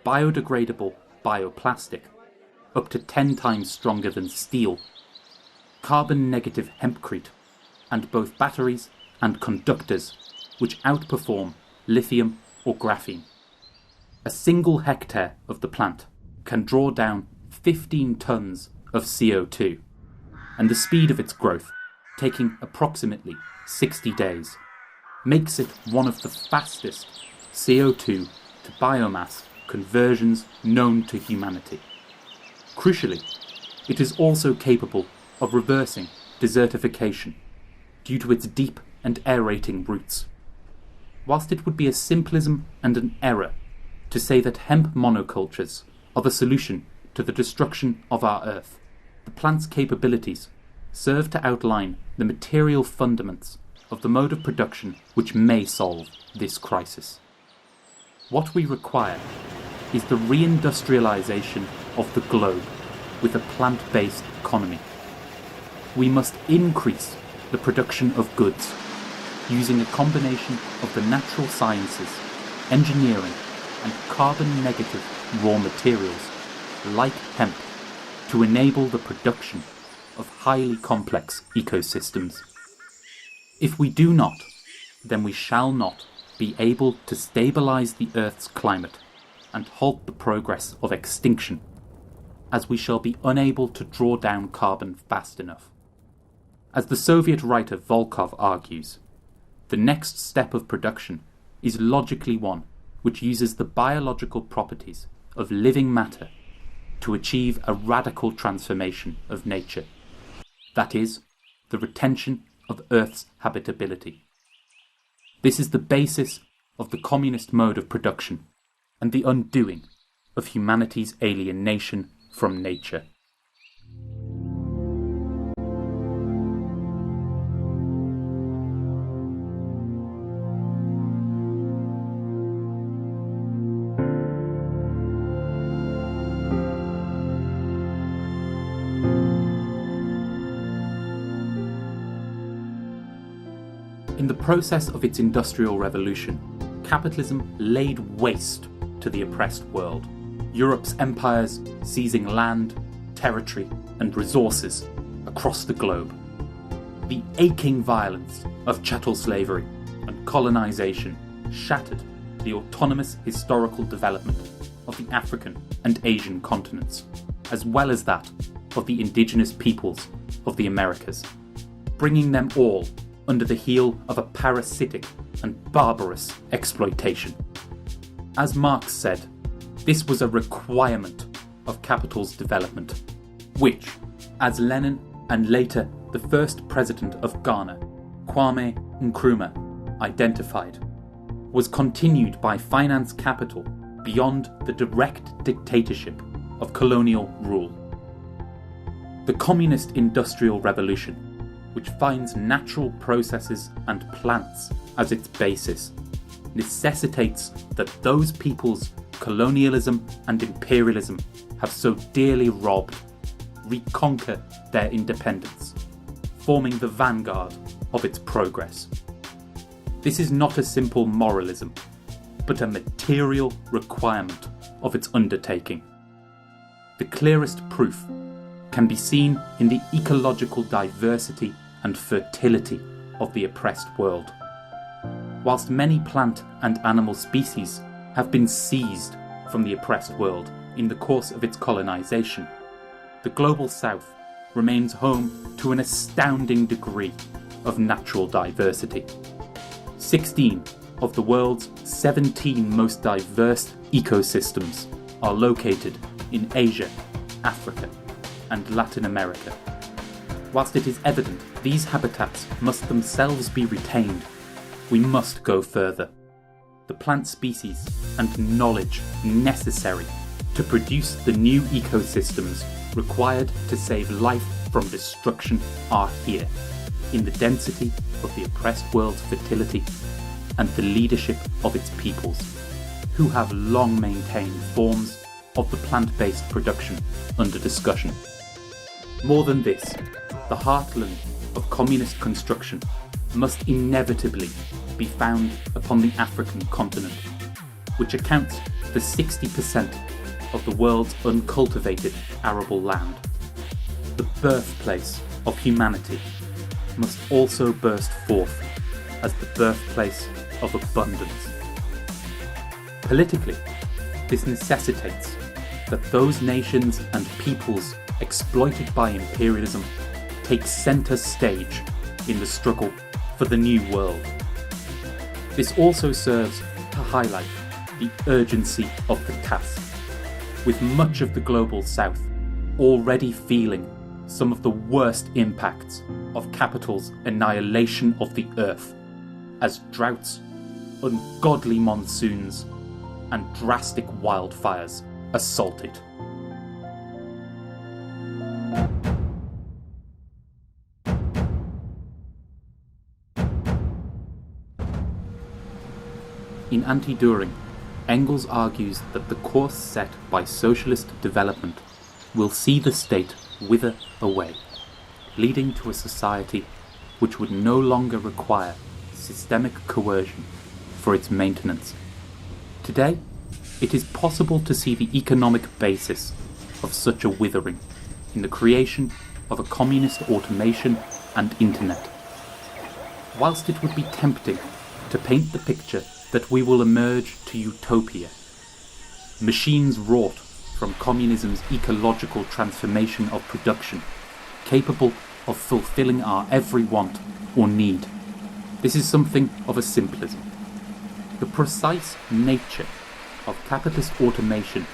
biodegradable bioplastic, up to 10 times stronger than steel, carbon-negative hempcrete, and both batteries and conductors which outperform lithium or graphene. A single hectare of the plant can draw down 15 tons of CO2, and the speed of its growth, taking approximately 60 days, makes it one of the fastest CO2 to biomass conversions known to humanity. Crucially, it is also capable of reversing desertification due to its deep and aerating roots. Whilst it would be a simplism and an error to say that hemp monocultures are the solution to the destruction of our Earth, the plant's capabilities serve to outline the material fundaments of the mode of production which may solve this crisis. What we require is the reindustrialization of the globe with a plant-based economy. We must increase the production of goods using a combination of the natural sciences, engineering, and carbon-negative raw materials like hemp to enable the production of highly complex ecosystems. If we do not, then we shall not be able to stabilize the Earth's climate and halt the progress of extinction, as we shall be unable to draw down carbon fast enough. As the Soviet writer Volkov argues, the next step of production is logically one which uses the biological properties of living matter to achieve a radical transformation of nature, that is, the retention of Earth's habitability. This is the basis of the communist mode of production and the undoing of humanity's alienation from nature. In the process of its industrial revolution, capitalism laid waste to the oppressed world. Europe's empires seizing land, territory, and resources across the globe. The aching violence of chattel slavery and colonisation shattered the autonomous historical development of the African and Asian continents, as well as that of the indigenous peoples of the Americas, bringing them all under the heel of a parasitic and barbarous exploitation. As Marx said, this was a requirement of capital's development, which, as Lenin and later the first president of Ghana, Kwame Nkrumah, identified, was continued by finance capital beyond the direct dictatorship of colonial rule. The communist industrial revolution, which finds natural processes and plants as its basis, necessitates that those peoples colonialism and imperialism have so dearly robbed reconquer their independence, forming the vanguard of its progress. This is not a simple moralism, but a material requirement of its undertaking. The clearest proof can be seen in the ecological diversity and fertility of the oppressed world. Whilst many plant and animal species have been seized from the oppressed world in the course of its colonisation, the global south remains home to an astounding degree of natural diversity. 16 of the world's 17 most diverse ecosystems are located in Asia, Africa, and Latin America. Whilst it is evident these habitats must themselves be retained, we must go further. The plant species and knowledge necessary to produce the new ecosystems required to save life from destruction are here, in the density of the oppressed world's fertility and the leadership of its peoples, who have long maintained forms of the plant-based production under discussion. More than this, the heartland of communist construction must inevitably be found upon the African continent, which accounts for 60% of the world's uncultivated arable land. The birthplace of humanity must also burst forth as the birthplace of abundance. Politically, this necessitates that those nations and peoples exploited by imperialism take centre stage in the struggle for the new world. This also serves to highlight the urgency of the task, with much of the global south already feeling some of the worst impacts of capital's annihilation of the earth, as droughts, ungodly monsoons, and drastic wildfires assault it. In Anti-Düring, Engels argues that the course set by socialist development will see the state wither away, leading to a society which would no longer require systemic coercion for its maintenance. Today, it is possible to see the economic basis of such a withering in the creation of a communist automation and internet. Whilst it would be tempting to paint the picture that we will emerge to utopia, machines wrought from communism's ecological transformation of production, capable of fulfilling our every want or need. This is something of a simplism. The precise nature of capitalist automation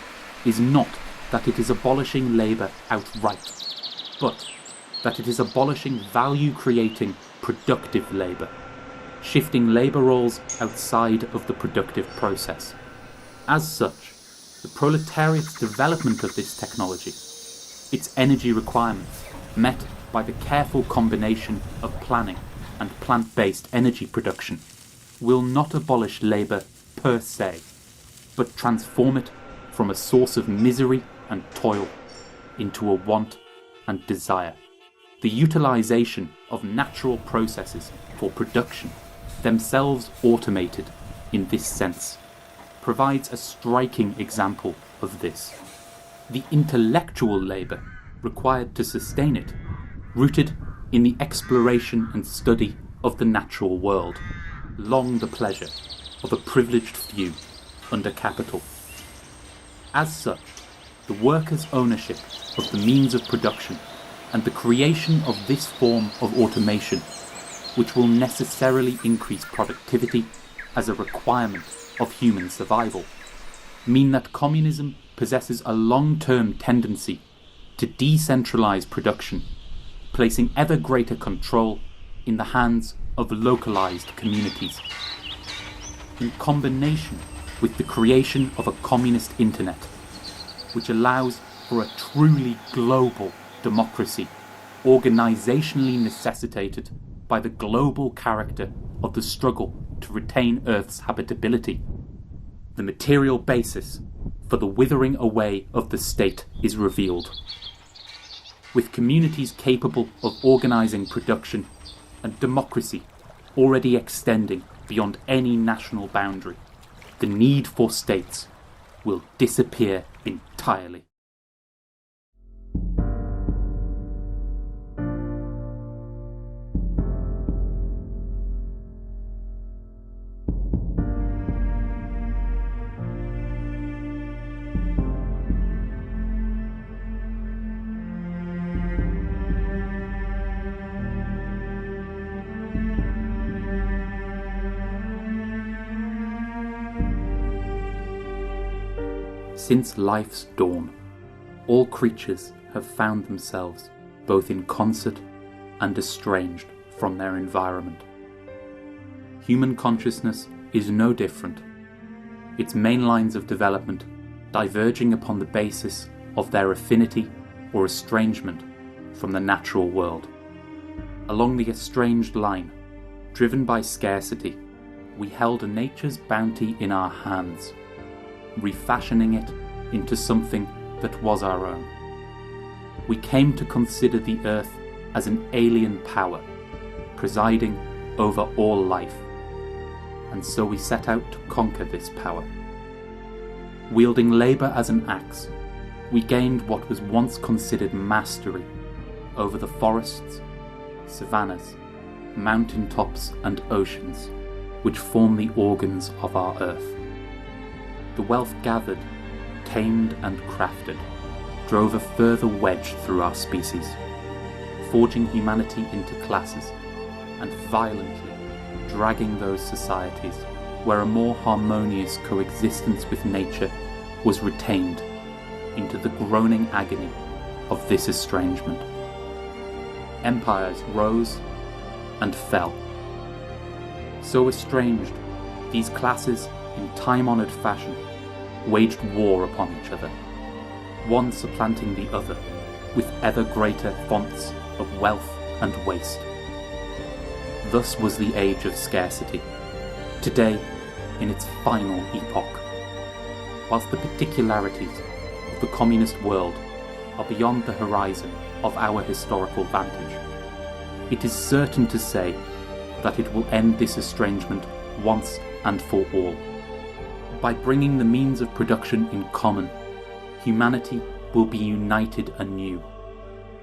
is not that it is abolishing labour outright, but that it is abolishing value-creating productive labour, shifting labour roles outside of the productive process. As such, the proletariat's development of this technology, its energy requirements, met by the careful combination of planning and plant-based energy production, will not abolish labour per se, but transform it from a source of misery and toil into a want and desire. The utilisation of natural processes for production, themselves automated in this sense, provides a striking example of this, the intellectual labour required to sustain it, rooted in the exploration and study of the natural world, long the pleasure of a privileged few under capital. As such, the workers' ownership of the means of production and the creation of this form of automation, which will necessarily increase productivity as a requirement of human survival, mean that communism possesses a long-term tendency to decentralize production, placing ever greater control in the hands of localized communities. In combination with the creation of a communist internet, which allows for a truly global democracy, organizationally necessitated by the global character of the struggle to retain Earth's habitability, the material basis for the withering away of the state is revealed. With communities capable of organizing production and democracy already extending beyond any national boundary, the need for states will disappear entirely. Since life's dawn, all creatures have found themselves both in concert and estranged from their environment. Human consciousness is no different, its main lines of development diverging upon the basis of their affinity or estrangement from the natural world. Along the estranged line, driven by scarcity, we held nature's bounty in our hands, refashioning it into something that was our own. We came to consider the earth as an alien power, presiding over all life, and so we set out to conquer this power. Wielding labour as an axe, we gained what was once considered mastery over the forests, savannas, mountain tops and oceans which form the organs of our earth. The wealth gathered, tamed and crafted drove a further wedge through our species, forging humanity into classes and violently dragging those societies where a more harmonious coexistence with nature was retained into the groaning agony of this estrangement. Empires rose and fell. So estranged, these classes, in time-honoured fashion, waged war upon each other, one supplanting the other with ever greater fonts of wealth and waste. Thus was the age of scarcity, today in its final epoch. Whilst the particularities of the communist world are beyond the horizon of our historical vantage, it is certain to say that it will end this estrangement once and for all. By bringing the means of production in common, humanity will be united anew.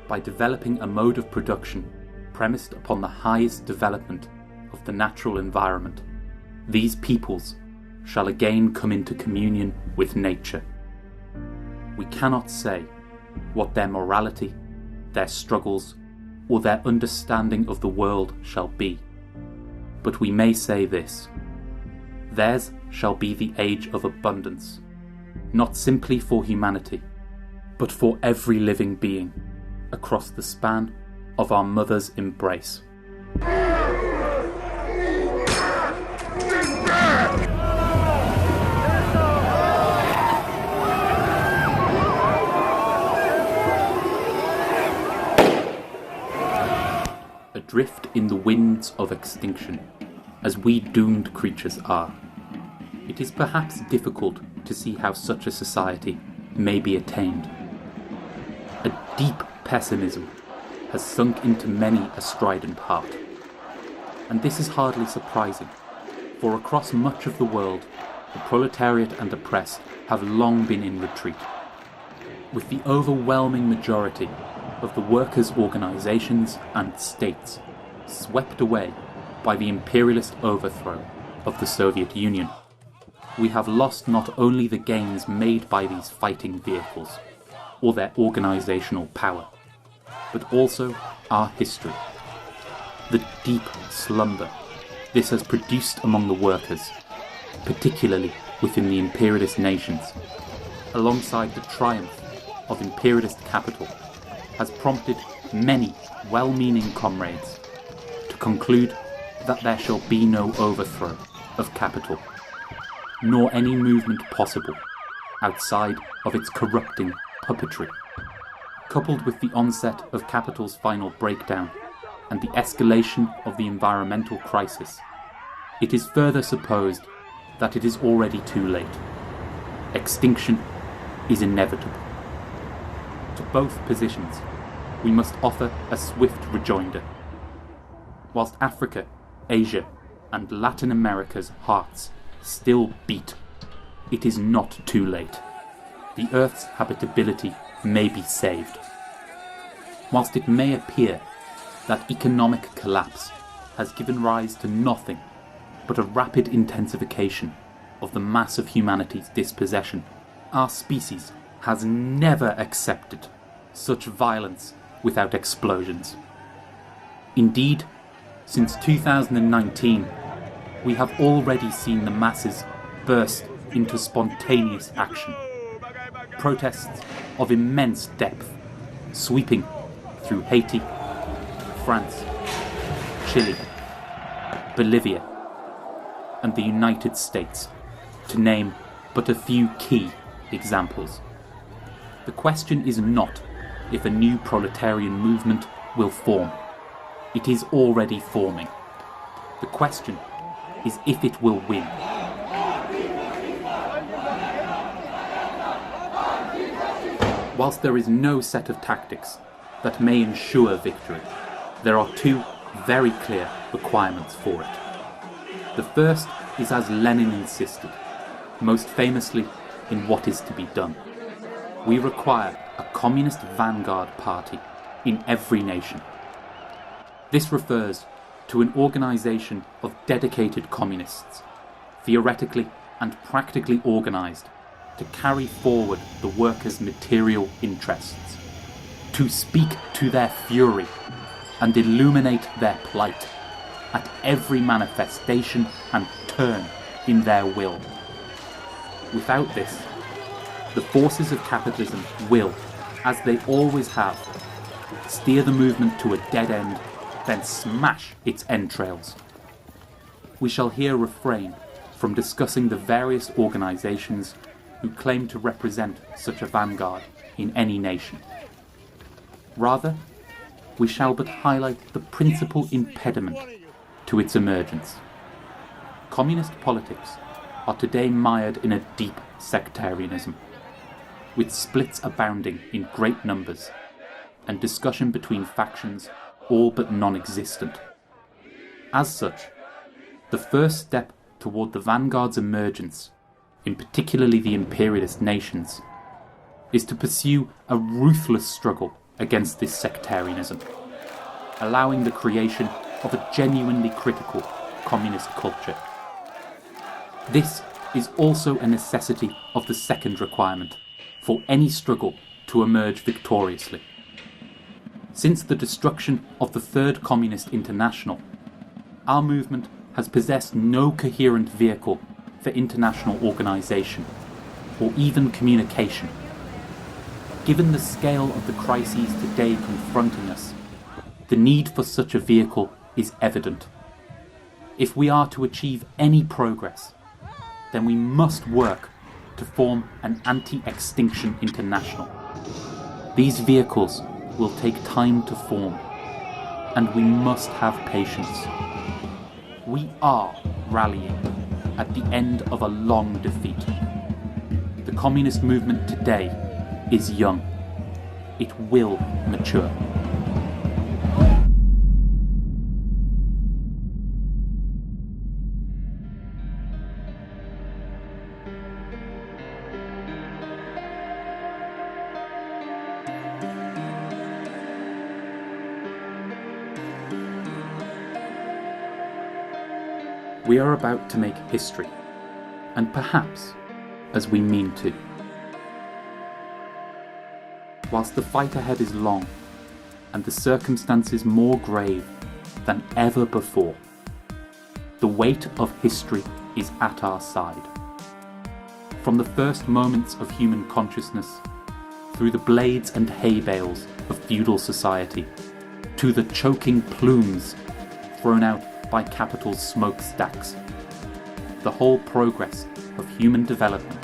By developing a mode of production premised upon the highest development of the natural environment, these peoples shall again come into communion with nature. We cannot say what their morality, their struggles, or their understanding of the world shall be, but we may say this: theirs shall be the age of abundance, not simply for humanity, but for every living being across the span of our mother's embrace. Adrift in the winds of extinction, as we doomed creatures are, it is perhaps difficult to see how such a society may be attained. A deep pessimism has sunk into many a strident heart, and this is hardly surprising, for across much of the world the proletariat and the press have long been in retreat, with the overwhelming majority of the workers' organisations and states swept away by the imperialist overthrow of the Soviet Union. We have lost not only the gains made by these fighting vehicles, or their organisational power, but also our history. The deep slumber this has produced among the workers, particularly within the imperialist nations, alongside the triumph of imperialist capital, has prompted many well-meaning comrades to conclude that there shall be no overthrow of capital, nor any movement possible outside of its corrupting puppetry. Coupled with the onset of capital's final breakdown and the escalation of the environmental crisis, it is further supposed that it is already too late. Extinction is inevitable. To both positions, we must offer a swift rejoinder. Whilst Africa, Asia, and Latin America's hearts still beat, it is not too late. The Earth's habitability may be saved. Whilst it may appear that economic collapse has given rise to nothing but a rapid intensification of the mass of humanity's dispossession, our species has never accepted such violence without explosions. Indeed, since 2019, we have already seen the masses burst into spontaneous action. Protests of immense depth, sweeping through Haiti, France, Chile, Bolivia, and the United States, to name but a few key examples. The question is not if a new proletarian movement will form. It is already forming. The question is if it will win. Whilst there is no set of tactics that may ensure victory, there are two very clear requirements for it. The first is as Lenin insisted, most famously in What Is to Be Done. We require a communist vanguard party in every nation. This refers to an organisation of dedicated communists, theoretically and practically organised to carry forward the workers' material interests, to speak to their fury and illuminate their plight at every manifestation and turn in their will. Without this, the forces of capitalism will, as they always have, steer the movement to a dead end, then smash its entrails. We shall here refrain from discussing the various organisations who claim to represent such a vanguard in any nation. Rather, we shall but highlight the principal impediment to its emergence. Communist politics are today mired in a deep sectarianism, with splits abounding in great numbers and discussion between factions all but non-existent. As such, the first step toward the vanguard's emergence, in particularly the imperialist nations, is to pursue a ruthless struggle against this sectarianism, allowing the creation of a genuinely critical communist culture. This is also a necessity of the second requirement for any struggle to emerge victoriously. Since the destruction of the Third Communist International, our movement has possessed no coherent vehicle for international organisation, or even communication. Given the scale of the crises today confronting us, the need for such a vehicle is evident. If we are to achieve any progress, then we must work to form an anti-extinction international. These vehicles will take time to form, and we must have patience. We are rallying at the end of a long defeat. The communist movement today is young. It will mature. We are about to make history, and perhaps as we mean to. Whilst the fight ahead is long, and the circumstances more grave than ever before, the weight of history is at our side. From the first moments of human consciousness, through the blades and hay bales of feudal society, to the choking plumes thrown out by capital's smokestacks, the whole progress of human development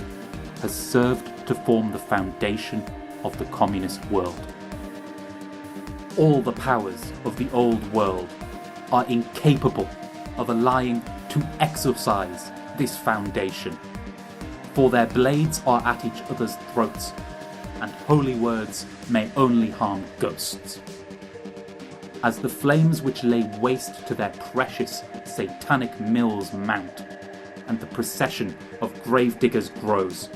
has served to form the foundation of the communist world. All the powers of the old world are incapable of allying to exorcise this foundation, for their blades are at each other's throats, and holy words may only harm ghosts. As the flames which lay waste to their precious satanic mills mount, and the procession of gravediggers grows,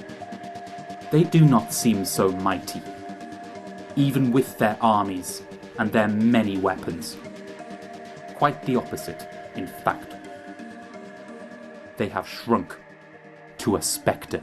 they do not seem so mighty, even with their armies and their many weapons. Quite the opposite, in fact. They have shrunk to a spectre.